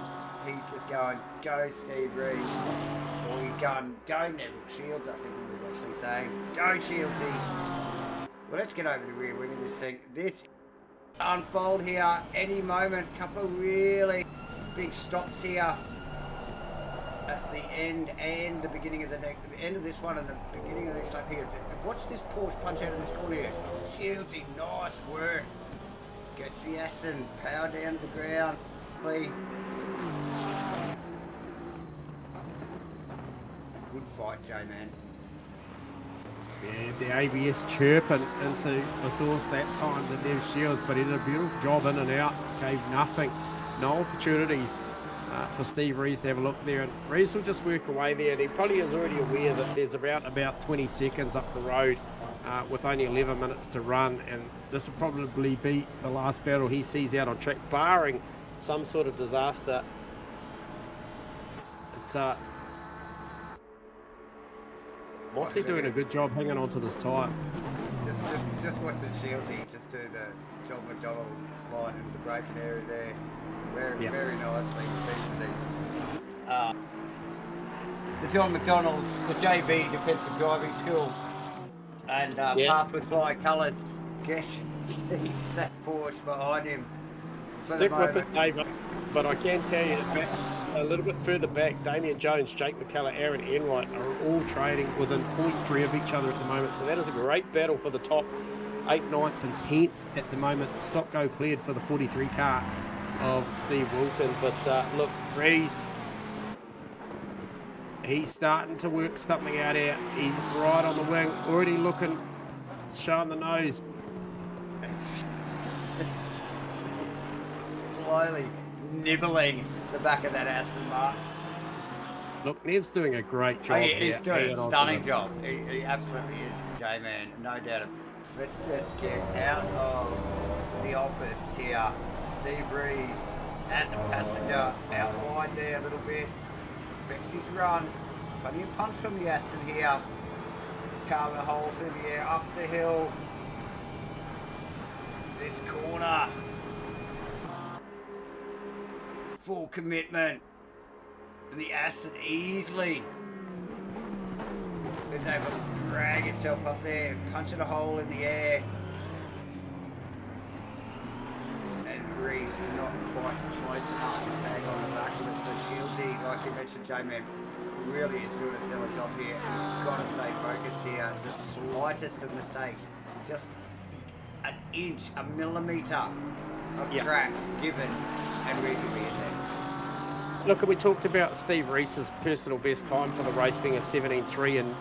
[SPEAKER 1] He's just going, go Steve Rees. Or he's going, go Neville Shields, I think he was actually saying. Go Shieldsy. Well, let's get over the rear wing of this thing. This unfold here any moment. Couple of really big stops here at the end and the beginning of the end of this one and the beginning of the next lap here. Watch this Porsche punch out of this corner here. Shieldsy, nice work. Gets the Aston power down to the ground. Good fight, J-Man.
[SPEAKER 2] Yeah, the ABS chirping into the source that time, the Nev Shields, but he did a beautiful job in and out, gave nothing, no opportunities for Steve Rees to have a look there. And Rees will just work away there, and he probably is already aware that there's about 20 seconds up the road with only 11 minutes to run, and this will probably be the last battle he sees out on track, barring some sort of disaster. It's Mossy doing a good job hanging on to this tyre.
[SPEAKER 1] Just watching Shieldsy just do the John McDonald line into the braking area there. Very nicely. Speaks to the John McDonald's, the JB Defensive Driving School, and Path with Flying Colours. Gets that Porsche behind him.
[SPEAKER 2] Stick with it, David. But I can tell you, back, a little bit further back, Damien Jones, Jake McCullough, Aaron Enright are all trading within 0.3 of each other at the moment. So that is a great battle for the top 8th, 9th and 10th at the moment. Stop-go cleared for the 43 car of Steve Wilton. But look, Rees, he's starting to work something out here. He's right on the wing, already looking, showing the nose.
[SPEAKER 1] Slowly nibbling the back of that Aston Martin.
[SPEAKER 2] Look, Nev's doing a great job.
[SPEAKER 1] He's doing a stunning job. He absolutely is, J-Man, no doubt. Let's just get out of the office here. Steve Rees as a passenger, out wide there a little bit. Affects his run. Plenty of punch from the Aston here. Carving a hole through the air, up the hill. This corner. Full commitment. And the Aston easily is able to drag itself up there, punching a hole in the air. And Rees not quite close enough to tag on the back of it. So Shieldsy, like you mentioned, J-Man, really is doing a stellar job here. He's got to stay focused here. The slightest of mistakes, just an inch, a millimetre of track given, and Rees will be in there.
[SPEAKER 2] Look, we talked about Steve Rees's personal best time for the race being a 17.3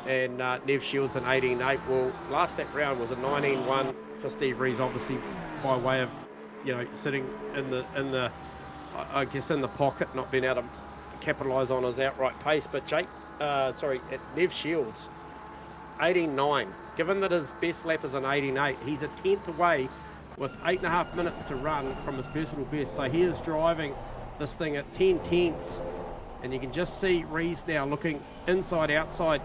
[SPEAKER 2] and Nev Shields an 18.8. Well, last lap round was a 19.1 for Steve Rees, obviously by way of, you know, sitting in the I guess in the pocket, not being able to capitalise on his outright pace. But at Nev Shields, 18.9. Given that his best lap is an 18.8, he's a 10th away with 8.5 minutes to run from his personal best. So he is driving this thing at 10 tenths, and you can just see Rees now looking inside outside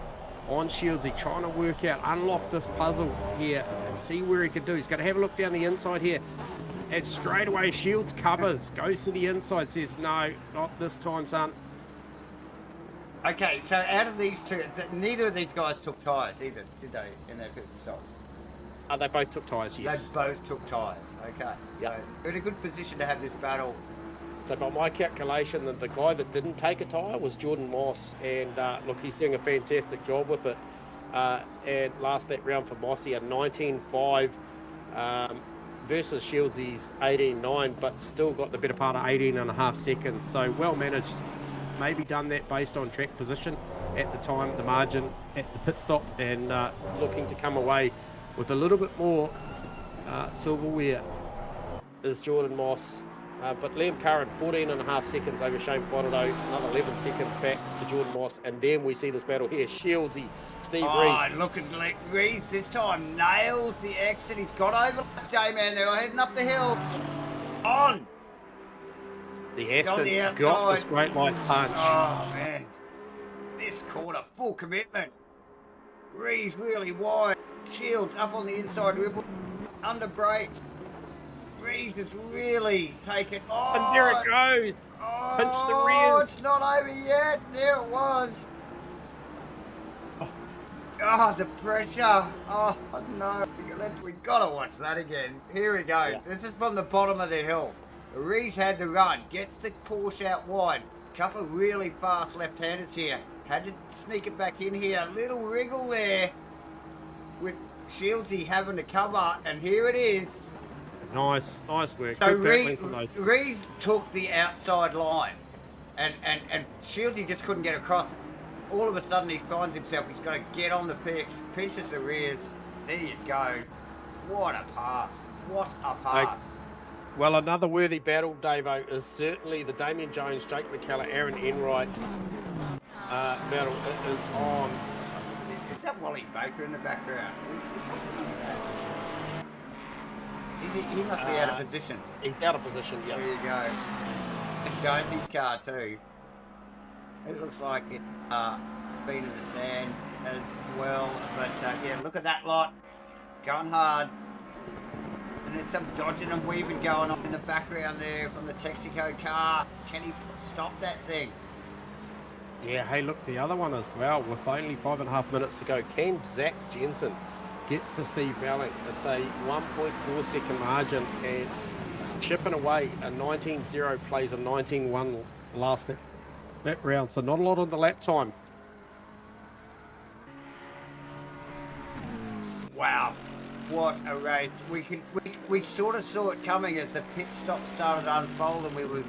[SPEAKER 2] on Shieldsy, trying to work out, unlock this puzzle here and see where he can do. He's going to have a look down the inside here, and straight away Shields covers, goes to the inside, says no, not this time, son.
[SPEAKER 1] Okay, so out of these two, neither of these guys took tyres either, did they, in their pit stops?
[SPEAKER 2] They both took tyres, yes.
[SPEAKER 1] They both took tyres, okay. So we're in a good position to have this battle.
[SPEAKER 2] So by my calculation, the guy that didn't take a tyre was Jordan Moss, and look, he's doing a fantastic job with it. And last lap round for Mossy, a 19.5 versus Shieldsy's 18.9, but still got the better part of 18.5 seconds. So well managed. Maybe done that based on track position at the time, the margin at the pit stop, and looking to come away with a little bit more silverware is Jordan Moss. But Liam Curran, 14.5 seconds over Shane Quadrado, another 11 seconds back to Jordan Moss, and then we see this battle here. Shieldsy, Steve Rees.
[SPEAKER 1] Look at Rees this time, nails the exit. He's got over J-Man. They're heading up the hill. On.
[SPEAKER 2] The Aston got the straight line punch.
[SPEAKER 1] Oh, man. This corner, full commitment. Rees really wide. Shields up on the inside, Ripple under brakes. Rees is really taken. Oh,
[SPEAKER 2] and there it goes. Pinch the rear.
[SPEAKER 1] It's not over yet. There it was. Oh, the pressure. Oh, no. We gotta watch that again. Here we go. Yeah. This is from the bottom of the hill. Rees had the run. Gets the Porsche out wide. Couple of really fast left-handers here. Had to sneak it back in here. Little wriggle there with Shieldsy having to cover, and here it is.
[SPEAKER 2] Nice work.
[SPEAKER 1] So Rees took the outside line, and Shieldsy just couldn't get across. All of a sudden he finds himself, he's got to get on the picks, pinches the rears. There you go. What a pass. What a pass.
[SPEAKER 2] Well, another worthy battle, Davo, is certainly the Damien Jones, Jake McKellar, Aaron Enright battle is on.
[SPEAKER 1] Is that Wally Baker in the background? Who's that? He must be out of position.
[SPEAKER 2] He's out of position, yeah.
[SPEAKER 1] There you go. And Jonesy's car too. It looks like it's been in the sand as well. But yeah, look at that lot. Going hard. And there's some dodging and weaving going on in the background there from the Texaco car. Can he stop that thing?
[SPEAKER 2] Yeah, hey, look, the other one as well. With only 5.5 minutes to go, can Zach Jensen get to Steve Melling? It's a 1.4 second margin and chipping away. A 19.0 plays a 19.1 last that round, so not a lot on the lap time.
[SPEAKER 1] Wow, what a race. We sort of saw it coming as the pit stop started to unfold, and we were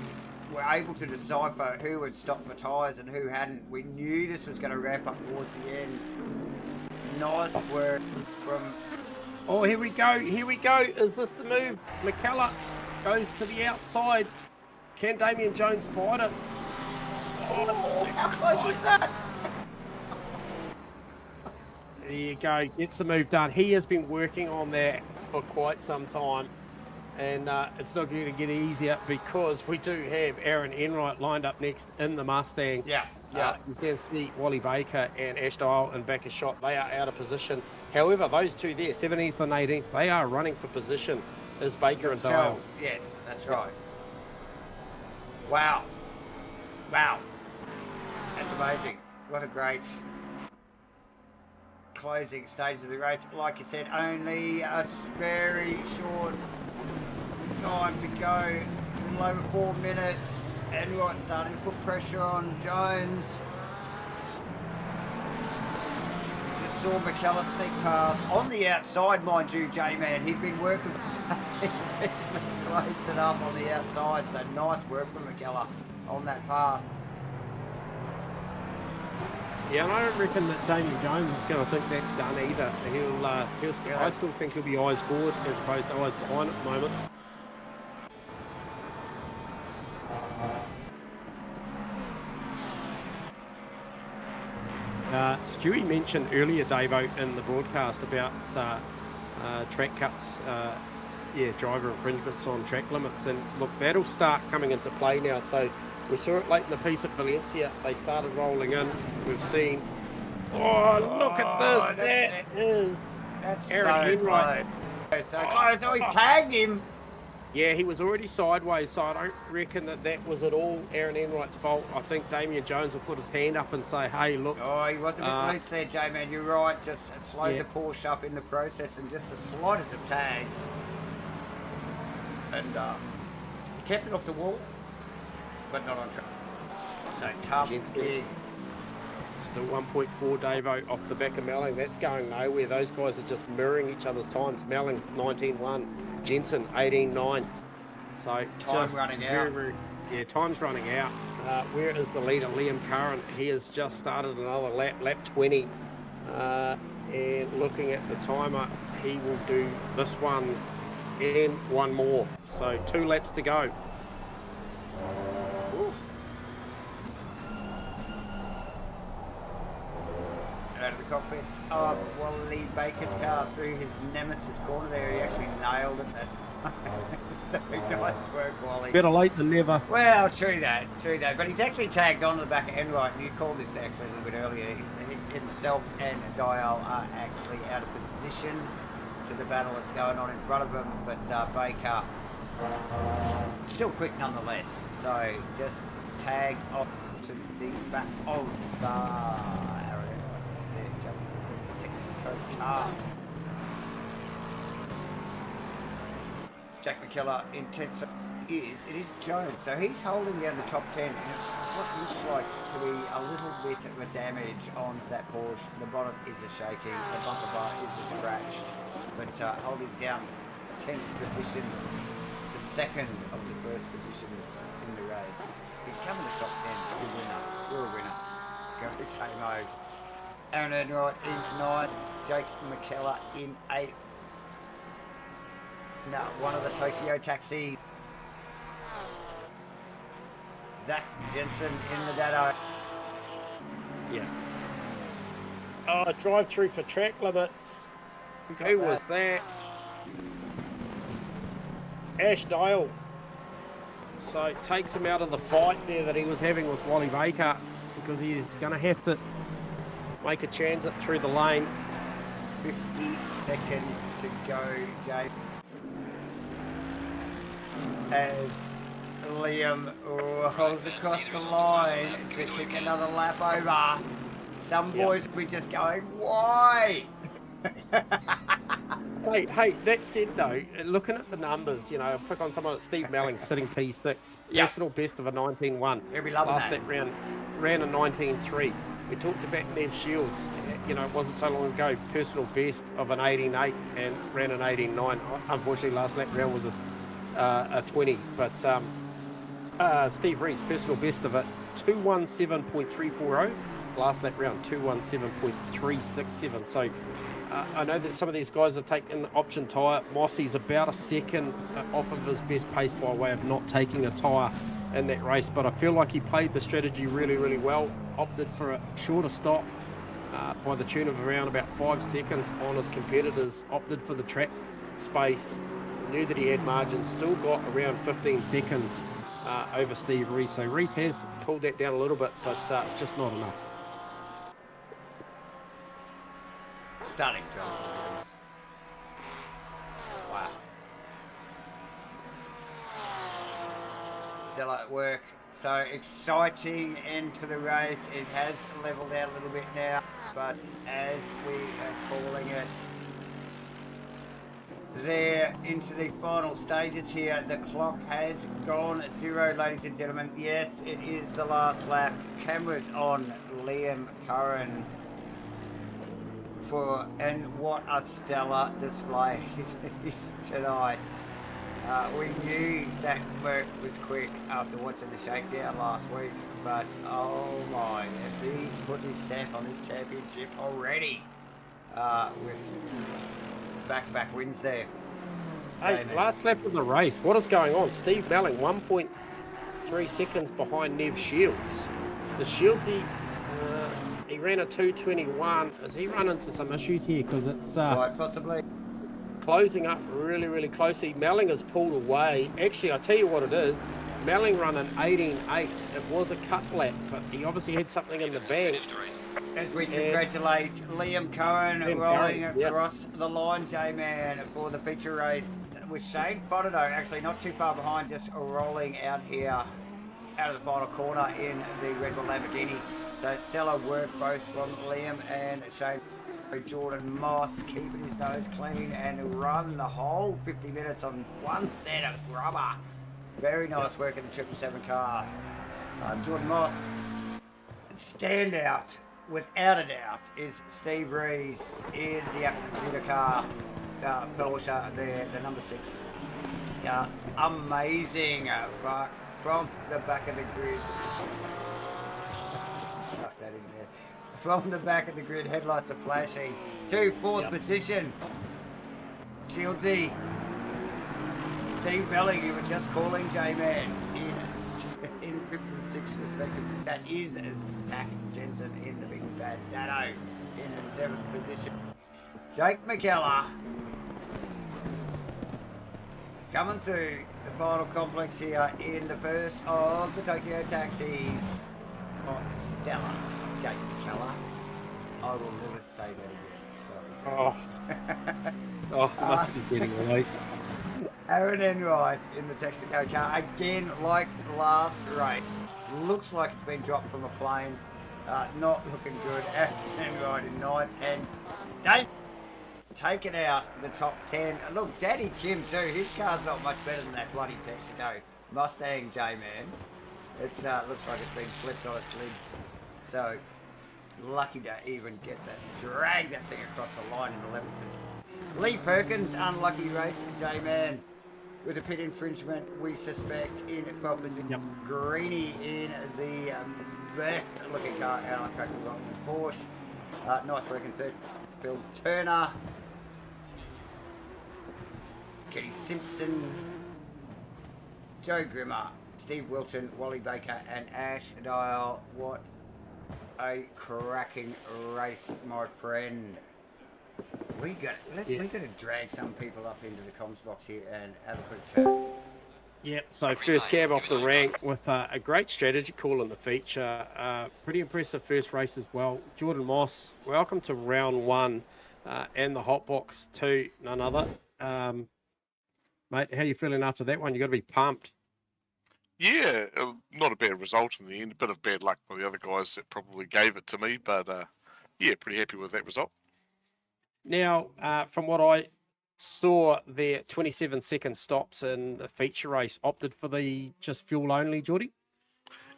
[SPEAKER 1] able to decipher who had stopped for tyres and who hadn't. We knew this was going to wrap up towards the end. Nice work from...
[SPEAKER 2] Oh, here we go. Is this the move? McKellar goes to the outside. Can Damien Jones fight it?
[SPEAKER 1] Oh, how close was that?
[SPEAKER 2] There you go. Gets the move done. He has been working on that for quite some time. And it's not going to get easier because we do have Aaron Enright lined up next in the Mustang.
[SPEAKER 1] Yeah.
[SPEAKER 2] You can see Wally Baker and Ash Dial and back a shot. They are out of position. However, those two there, 17th and 18th, they are running for position as Baker and Dial.
[SPEAKER 1] Yes, that's right. Wow. That's amazing. What a great closing stage of the race. Like you said, only a very short time to go, a little over 4 minutes. Enright starting to put pressure on Jones. We just saw McKellar sneak past on the outside, mind you, J-Man. He'd been working close enough on the outside, so nice work from McKellar on that path.
[SPEAKER 2] Yeah, and I don't reckon that Damien Jones is going to think that's done either. I still think he'll be eyes forward as opposed to eyes behind at the moment. Stewie mentioned earlier, Davo, in the broadcast about track cuts, driver infringements on track limits, and look, that'll start coming into play now. So we saw it late in the piece at Valencia. They started rolling in. We've seen. Oh, look at this!
[SPEAKER 1] That's
[SPEAKER 2] Aaron Enright.
[SPEAKER 1] So he tagged him.
[SPEAKER 2] Yeah, he was already sideways, so I don't reckon that was at all Aaron Enright's fault. I think Damien Jones will put his hand up and say, hey, look.
[SPEAKER 1] Oh, he wasn't a bit loose there, J-Man. You're right. Just slowed the Porsche up in the process and just the slightest of tags. And he kept it off the wall, but not on track. So tough gig.
[SPEAKER 2] Still 1.4 Davo off the back of Melling. That's going nowhere. Those guys are just mirroring each other's times. Melling 19.1, Jensen 18.9. So
[SPEAKER 1] time running out.
[SPEAKER 2] Time's running out. Where is the leader? Liam Curran. He has just started another lap 20. And looking at the timer, he will do this one and one more. So 2 laps to go.
[SPEAKER 1] cockpit of Wally Baker's car through his nemesis corner there. He actually nailed it. Very nice work, Wally.
[SPEAKER 2] Better late than never.
[SPEAKER 1] Well, true that. But he's actually tagged on to the back of Enright, and you called this actually a little bit earlier. Himself and Dial are actually out of position to the battle that's going on in front of him, but Baker still quick nonetheless. So just tag off to the back of the Texaco car. Jack McKellar intense it is Jones, so he's holding down the top 10 in what looks like to be a little bit of a damage on that Porsche. The bonnet is a shaky, the bumper bar is a scratched, but holding down 10th position, the second of the first positions in the race. If you come in the top 10, you're a winner. You're a winner. Go to Tamo. Aaron Enright in 9th, Jake McKellar in 8th. No, one of the Tokyo taxis. Zach Jensen in the Dado.
[SPEAKER 2] Yeah. Oh, drive through for track limits. Who was that? Ash Dale. So it takes him out of the fight there that he was having with Wally Baker, because he's going to have to make a transit through the lane.
[SPEAKER 1] 50 seconds to go, Jay. As Liam rolls across the line to kick another lap over. Some boys will be just going, why?
[SPEAKER 2] Hey, that said though, looking at the numbers, you know, I'll pick on someone like Steve Melling sitting P6, personal best of a 19.1.
[SPEAKER 1] He'll be loving
[SPEAKER 2] Last
[SPEAKER 1] that.
[SPEAKER 2] that round, ran a 19.3. We talked about Nev Shields, you know, it wasn't so long ago, personal best of an 18.8 and ran an 18.9. Unfortunately, last lap round was a 20, but Steve Rees, personal best of it, 217.340. Last lap round, 217.367. So I know that some of these guys have taken option tyre. Mossy's about a second off of his best pace by way of not taking a tyre in that race, but I feel like he played the strategy really, really well. Opted for a shorter stop by the tune of around about 5 seconds on his competitors. Opted for the track space. Knew that he had margin, still got around 15 seconds over Steve Rees. So Rees has pulled that down a little bit, but just not enough.
[SPEAKER 1] Stunning job for Rees. Wow. Still at work. So exciting end to the race. It has leveled out a little bit now, but as we are calling it, there into the final stages here. The clock has gone 0, ladies and gentlemen. Yes, it is the last lap. Cameras on Liam Curran and what a stellar display it is tonight. We knew that Merck was quick after watching the shakedown last week, but oh my, has he put his stamp on this championship already with back-to-back wins there.
[SPEAKER 2] Hey, last lap of the race, what is going on? Steve Melling, 1.3 seconds behind Nev Shields. The Shieldsy, he ran a 2:21. Has he run into some issues here? Because it's
[SPEAKER 1] Quite possibly.
[SPEAKER 2] closing up really, really closely. Melling has pulled away. Actually, I'll tell you what it is. Melling run an 18.8. It was a cut lap, but he obviously had something in the bag.
[SPEAKER 1] As we congratulate Liam Cohen rolling across the line, J-Man, for the feature race. With Shane Fodado actually not too far behind, just rolling out here, out of the final corner in the Red Bull Lamborghini. So stellar work both from Liam and Shane. Jordan Moss keeping his nose clean and run the whole 50 minutes on one set of rubber. Very nice work in the 777 car. Jordan Moss. Standout, without a doubt, is Steve Rees in the Apple Computer car. Porsche there, the number 6. Amazing from the back of the grid. Stuck that in there. From the back of the grid, headlights are flashing. To 4th position. Shieldsy. Steve Belling, you were just calling J-Man in 5th and 6th respectively. That is Zach Jensen in the big bad Dado in 7th position. Jake McKellar coming through the final complex here in the first of the Tokyo Taxis. Oh, stellar, Jake McKellar. I will never say that again. Sorry, Jake.
[SPEAKER 2] Oh, must be getting away.
[SPEAKER 1] Aaron Enright in the Texaco car again, like last race. Looks like it's been dropped from a plane. Not looking good. Aaron Enright in 9th, and Dave taking out the top 10. Look, Daddy Kim too. His car's not much better than that bloody Texaco Mustang J-Man. It looks like it's been flipped on its lid. So lucky to even get that, drag that thing across the line in 11th position. Lee Perkins, unlucky race, J-Man with a pit infringement, we suspect, in 12th position.
[SPEAKER 2] Yep.
[SPEAKER 1] Greeny in the best looking car out on track with Rothman's Porsche. Nice work in 3rd. Phil Turner, Kenny Simpson, Joe Grimmer, Steve Wilton, Wally Baker, and Ash Dial. What a cracking race, my friend. We got to drag some people up into the comms box here and have a quick chat.
[SPEAKER 2] Yep, so first cab off the rank with a great strategy call in the feature. Pretty impressive first race as well. Jordan Moss, welcome to round 1 and the hot box too, none other. Mate, how you feeling after that one? You got to be pumped.
[SPEAKER 5] Yeah, not a bad result in the end. A bit of bad luck by the other guys that probably gave it to me, but yeah, pretty happy with that result.
[SPEAKER 2] Now, from what I saw there, 27-second stops in the feature race, opted for the just fuel only, Geordie?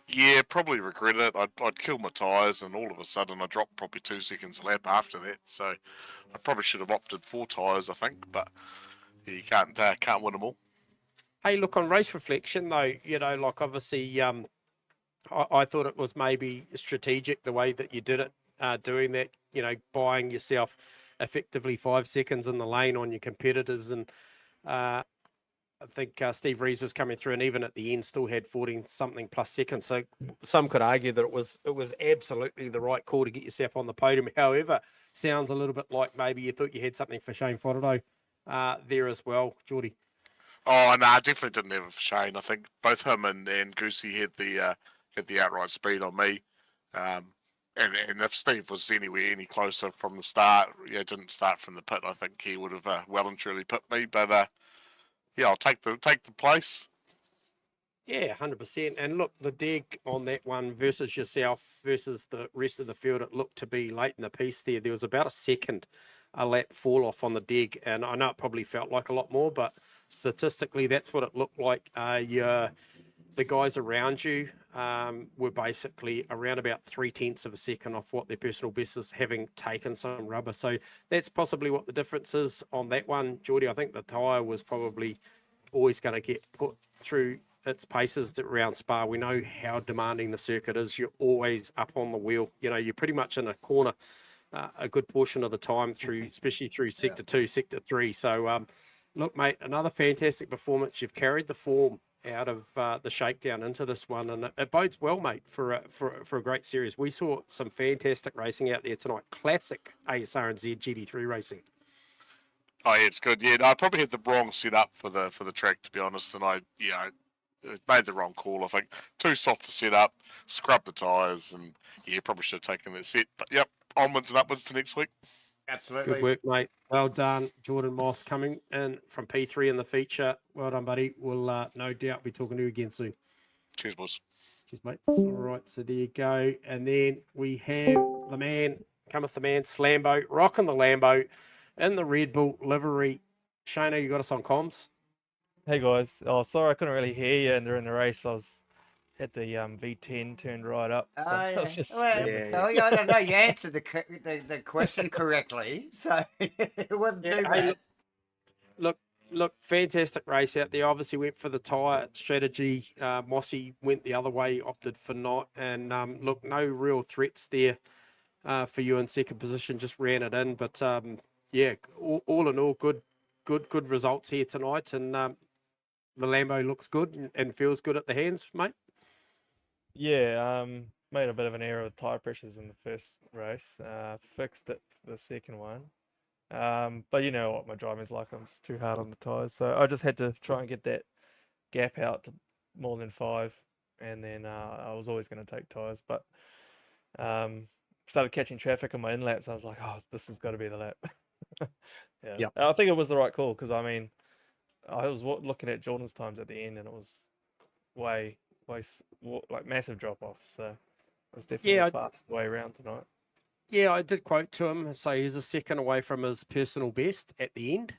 [SPEAKER 5] Yeah, probably regret it. I'd killed my tyres, and all of a sudden I dropped probably 2 seconds a lap after that. So I probably should have opted for tyres, I think, but yeah, you can't win them all.
[SPEAKER 2] Hey, look, on race reflection, though, you know, like obviously I thought it was maybe strategic the way that you did it, doing that, you know, buying yourself effectively 5 seconds in the lane on your competitors. And I think Steve Reeves was coming through and even at the end still had 14-something plus seconds. So some could argue that it was absolutely the right call to get yourself on the podium. However, sounds a little bit like maybe you thought you had something for Shane Fodderdo there as well, Geordie.
[SPEAKER 5] Oh, no, I definitely didn't have it for Shane. I think both him and Goosey had the outright speed on me. And if Steve was anywhere any closer from the start, didn't start from the pit, I think he would have well and truly pit me. But yeah, I'll take the place.
[SPEAKER 2] Yeah, 100%. And look, the dig on that one versus yourself versus the rest of the field, it looked to be late in the piece there. There was about a lap fall off on the dig, and I know it probably felt like a lot more, but statistically, that's what it looked like. The guys around you were basically around about 0.3 of a second off what their personal best is, having taken some rubber. So that's possibly what the difference is on that one, Geordie. I think the tyre was probably always going to get put through its paces around Spa. We know how demanding the circuit is. You're always up on the wheel. You know, you're pretty much in a corner a good portion of the time through, especially through sector 2, sector 3. So look, mate, another fantastic performance. You've carried the form out of the shakedown into this one, and it bodes well, mate, for a great series. We saw some fantastic racing out there tonight. Classic Asrnz GT3 racing.
[SPEAKER 5] Oh yeah, it's good. Yeah, I probably had the wrong setup for the track, to be honest, and I made the wrong call. I think too soft to set up, scrub the tyres, and yeah, probably should have taken that set. But yep, onwards and upwards to next week.
[SPEAKER 1] Absolutely.
[SPEAKER 2] Good work, mate. Well done. Jordan Moss coming in from P3 in the feature. Well done, buddy. We'll no doubt be talking to you again soon.
[SPEAKER 5] Cheers, boys.
[SPEAKER 2] Cheers, mate. All right, so there you go. And then we have the man, cometh the man, Slambo, rocking the Lambo in the Red Bull livery. Shano, you got us on comms?
[SPEAKER 4] Hey guys. Oh, sorry I couldn't really hear you during the race. I was at the V10 turned right up. So I was just
[SPEAKER 1] I don't know. You answered the question correctly, so it wasn't too bad.
[SPEAKER 2] Look, fantastic race out there. Obviously went for the tyre strategy. Mossy went the other way, opted for not. And look, no real threats there for you in second position. Just ran it in, but yeah, all in all, good results here tonight. And the Lambo looks good and feels good at the hands, mate.
[SPEAKER 4] yeah. made a bit of an error with tyre pressures in the first race. Fixed it for the second one. But you know what my driving's like. I'm just too hard on the tyres, so I just had to try and get that gap out to more than 5, and then I was always going to take tyres, but started catching traffic on my in laps. I was like, oh, this has got to be the lap. Yeah,
[SPEAKER 2] Yep.
[SPEAKER 4] I think it was the right call because I mean, I was looking at Jordan's times at the end, and it was way like massive drop off. So it was definitely
[SPEAKER 2] Yeah,
[SPEAKER 4] the fastest way around tonight.
[SPEAKER 2] Yeah, I did quote to him, so he's a second away from his personal best at the end.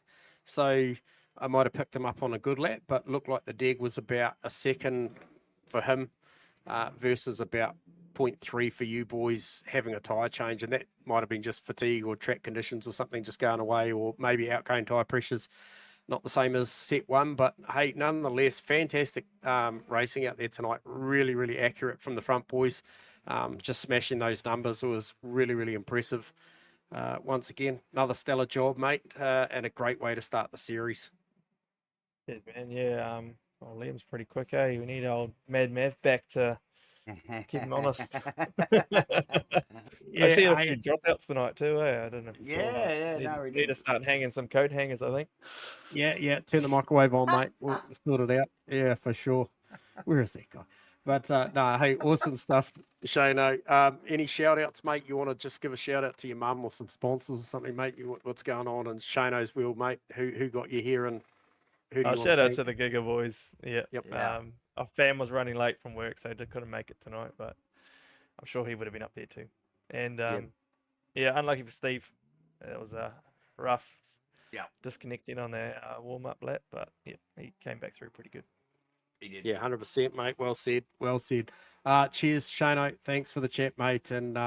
[SPEAKER 2] So I might have picked him up on a good lap, but looked like the deg was about a second for him versus about 0.3 for you boys having a tyre change. And that might have been just fatigue or track conditions or something just going away, or maybe outgoing tyre pressures. Not the same as set one, but hey, nonetheless, fantastic racing out there tonight. Really, really accurate from the front boys. Just smashing those numbers was really, really impressive. Once again, another stellar job, mate, and a great way to start the series.
[SPEAKER 4] Yeah, man. Yeah. Well, Liam's pretty quick, eh? We need old Mad Mav back to keep him honest.
[SPEAKER 2] Yeah,
[SPEAKER 4] I see a few dropouts tonight too, eh? I don't know if you saw that.
[SPEAKER 1] No, we
[SPEAKER 4] Need to
[SPEAKER 1] did.
[SPEAKER 4] start hanging some coat hangers, I think.
[SPEAKER 2] Yeah. Turn the microwave on, mate. We'll sort it out. Yeah, for sure. Where is that guy? But no, hey, awesome stuff, Shano. Any shout outs, mate? You want to just give a shout out to your mum or some sponsors or something, mate? What's going on in Shano's world, mate? Who got you here and who do you want
[SPEAKER 4] Shout
[SPEAKER 2] to
[SPEAKER 4] out
[SPEAKER 2] thank?
[SPEAKER 4] to the Giga boys. Yeah.
[SPEAKER 2] Yep.
[SPEAKER 1] Yeah.
[SPEAKER 4] Our fam was running late from work, so couldn't make it tonight, but I'm sure he would have been up there too. And yeah, unlucky for Steve. It was a rough disconnecting on the warm-up lap, but yeah, he came back through pretty good.
[SPEAKER 1] He did.
[SPEAKER 2] Yeah, 100%, mate. Well said. Well said. Cheers, Shano. Thanks for the chat, mate, and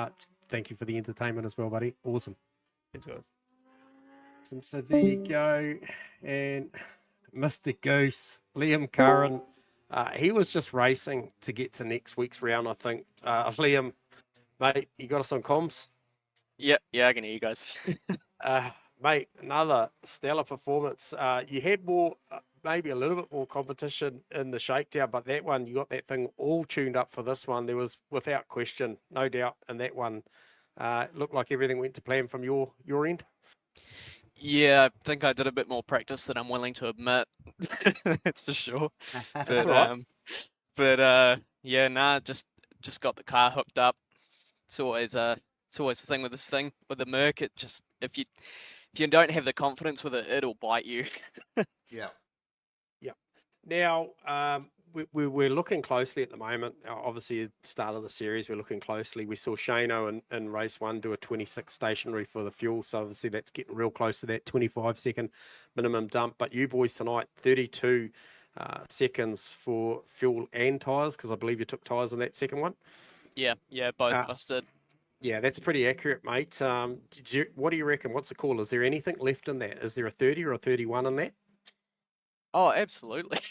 [SPEAKER 2] thank you for the entertainment as well, buddy. Awesome.
[SPEAKER 4] Thanks, guys.
[SPEAKER 2] So there you go. And Mr. Goose, Liam Curran, he was just racing to get to next week's round, I think. Liam, mate, you got us on comms?
[SPEAKER 6] Yeah, I can hear you guys.
[SPEAKER 2] Mate, another stellar performance. You had more, maybe a little bit more competition in the shakedown, but that one, you got that thing all tuned up for this one. There was, without question, no doubt in that one. Looked like everything went to plan from your end.
[SPEAKER 6] Yeah, I think I did a bit more practice than I'm willing to admit. That's for sure.
[SPEAKER 2] That's right.
[SPEAKER 6] Yeah, nah, just got the car hooked up. It's always the thing with this thing with the Merc. It just if you don't have the confidence with it, it'll bite you.
[SPEAKER 1] Yeah.
[SPEAKER 2] Now, we're looking closely at the moment. Obviously, at the start of the series, we're looking closely. We saw Shano in race 1 do a 26 stationary for the fuel. So obviously that's getting real close to that 25-second minimum dump. But you boys tonight, 32 seconds for fuel and tyres, because I believe you took tyres on that second one.
[SPEAKER 6] Yeah, both of us did.
[SPEAKER 2] Yeah, that's pretty accurate, mate. What do you reckon? What's the call? Is there anything left in that? Is there a 30 or a 31 in that?
[SPEAKER 6] Oh, absolutely.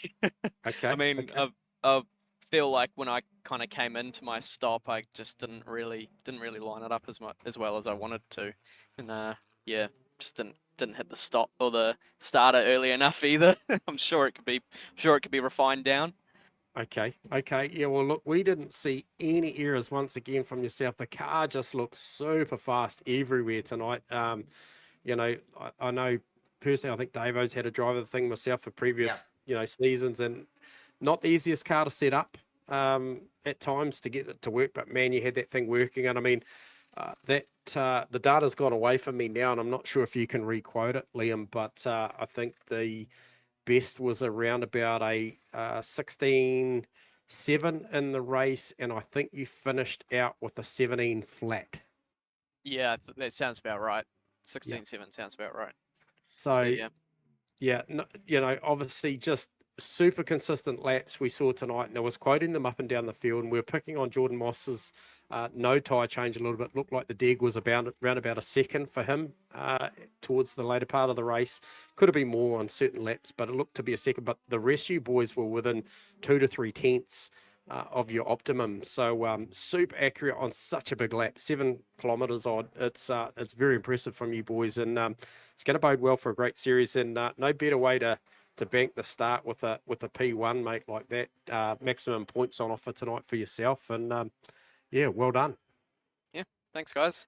[SPEAKER 2] Okay.
[SPEAKER 6] I mean,
[SPEAKER 2] okay.
[SPEAKER 6] I feel like when I kind of came into my stop, I just didn't really line it up as well as I wanted to, and yeah, just didn't hit the stop or the starter early enough either. I'm sure it could be refined down.
[SPEAKER 2] Okay. Yeah, well, look, we didn't see any errors once again from yourself. The car just looks super fast everywhere tonight. You know, I know personally, I think Davo's had a driver thing myself for previous, seasons, and not the easiest car to set up at times to get it to work. But man, you had that thing working, and I mean, the data's gone away from me now, and I'm not sure if you can re-quote it, Liam. But I think the best was around about a 16.7 in the race, and I think you finished out with a 17 flat.
[SPEAKER 6] Yeah, that sounds about right. 16.7 sounds about right.
[SPEAKER 2] So
[SPEAKER 6] yeah,
[SPEAKER 2] obviously just super consistent laps we saw tonight, and I was quoting them up and down the field, and we were picking on Jordan Moss's no tyre change a little bit. Looked like the deg was around about a second for him towards the later part of the race. Could have been more on certain laps, but it looked to be a second. But the rest of you boys were within 2 to 3 tenths of your optimum. So super accurate on such a big lap, 7 kilometres odd. It's very impressive from you boys, and it's going to bode well for a great series. And no better way to bank the start with a P1, mate, like that. Maximum points on offer tonight for yourself, and yeah, well done.
[SPEAKER 6] Thanks, guys.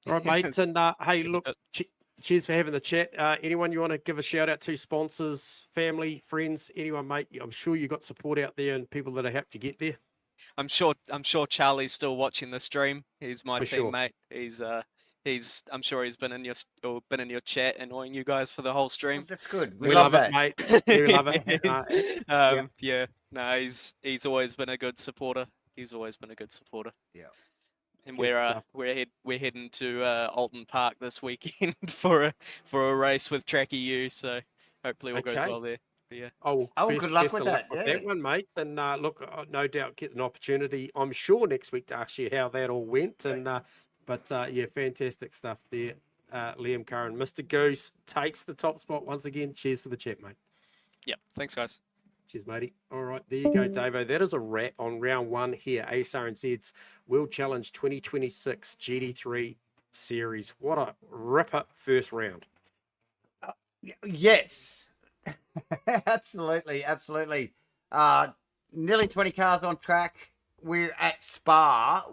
[SPEAKER 2] All right, mates. And hey,
[SPEAKER 6] Keep
[SPEAKER 2] look, cheers for having the chat. Anyone you want to give a shout out to? Sponsors, family, friends, anyone, mate? I'm sure you got support out there and people that have helped you get there.
[SPEAKER 6] I'm sure Charlie's still watching the stream. He's my
[SPEAKER 2] For sure.
[SPEAKER 6] teammate. I'm sure he's been in your chat annoying you guys for the whole stream.
[SPEAKER 1] That's good.
[SPEAKER 2] We love it, mate. We love it.
[SPEAKER 6] Yeah. No, he's always been a good supporter. He's always been a good supporter.
[SPEAKER 1] Yeah.
[SPEAKER 6] And
[SPEAKER 2] Good stuff.
[SPEAKER 6] we're heading to Alton Park this weekend for a race with Tracky U. So hopefully all goes
[SPEAKER 2] Okay.
[SPEAKER 6] well there. But yeah.
[SPEAKER 2] Oh,
[SPEAKER 1] good luck with
[SPEAKER 2] of
[SPEAKER 1] that.
[SPEAKER 2] with
[SPEAKER 1] Yeah.
[SPEAKER 2] that one, mate. And look, no doubt get an opportunity, I'm sure, next week to ask you how that all went. And but yeah, fantastic stuff there, Liam Curran. Mr. Goose takes the top spot once again. Cheers for the chat, mate.
[SPEAKER 6] Yeah. Thanks, guys.
[SPEAKER 2] Cheers, matey. All right, there you go, Davo. That is a wrap on round one here. Asrnz's World Challenge 2026 GT3 series. What a ripper first round.
[SPEAKER 1] Yes. Absolutely. Nearly 20 cars on track. We're at Spa,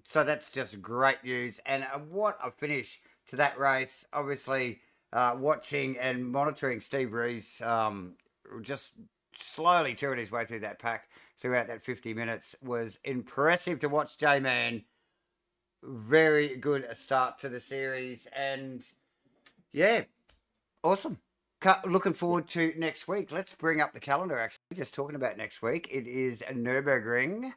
[SPEAKER 1] so that's just great news. And what a finish to that race. Obviously, watching and monitoring Steve Rees just slowly chewing his way through that pack throughout that 50 minutes was impressive to watch. J-Man, very good start to the series, and yeah, awesome. Looking forward to next week. Let's bring up the calendar, actually. Just talking about next week. It is Nürburgring,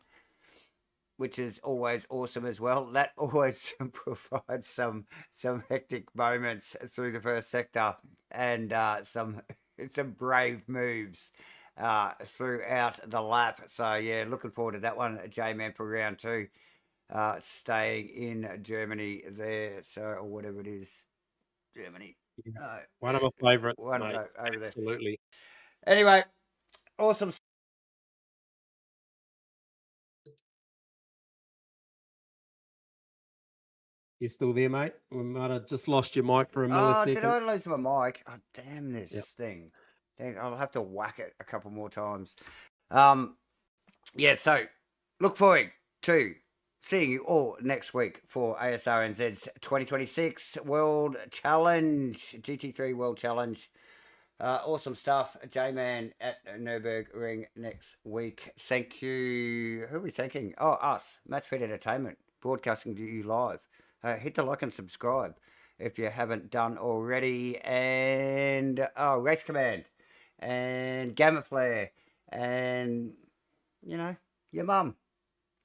[SPEAKER 1] which is always awesome as well. That always provides some hectic moments through the first sector and some brave moves throughout the lap. So yeah, looking forward to that one. J-Man for round 2, staying in Germany there. So, or whatever it is, Germany.
[SPEAKER 2] One of my favourites,
[SPEAKER 1] One
[SPEAKER 2] mate.
[SPEAKER 1] over there.
[SPEAKER 2] Absolutely.
[SPEAKER 1] Anyway, awesome.
[SPEAKER 2] You still there, mate? We might have just lost your mic for a millisecond.
[SPEAKER 1] Did I lose my mic? Oh, damn this thing. Dang, I'll have to whack it a couple more times. Yeah, so look forward to seeing you all next week for Asrnz's 2026 World Challenge, GT3 World Challenge. Awesome stuff. J-Man at Nürburgring next week. Thank you. Who are we thanking? Oh, us. MATCHFIT Entertainment, broadcasting to you live. Hit the like and subscribe if you haven't done already. And Race Command and GAMAFLARE and, you know, your mum.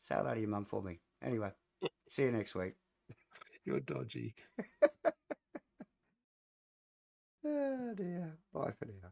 [SPEAKER 1] Say hello to your mum for me. Anyway, see you next week.
[SPEAKER 2] You're dodgy.
[SPEAKER 1] Oh dear. Bye for now.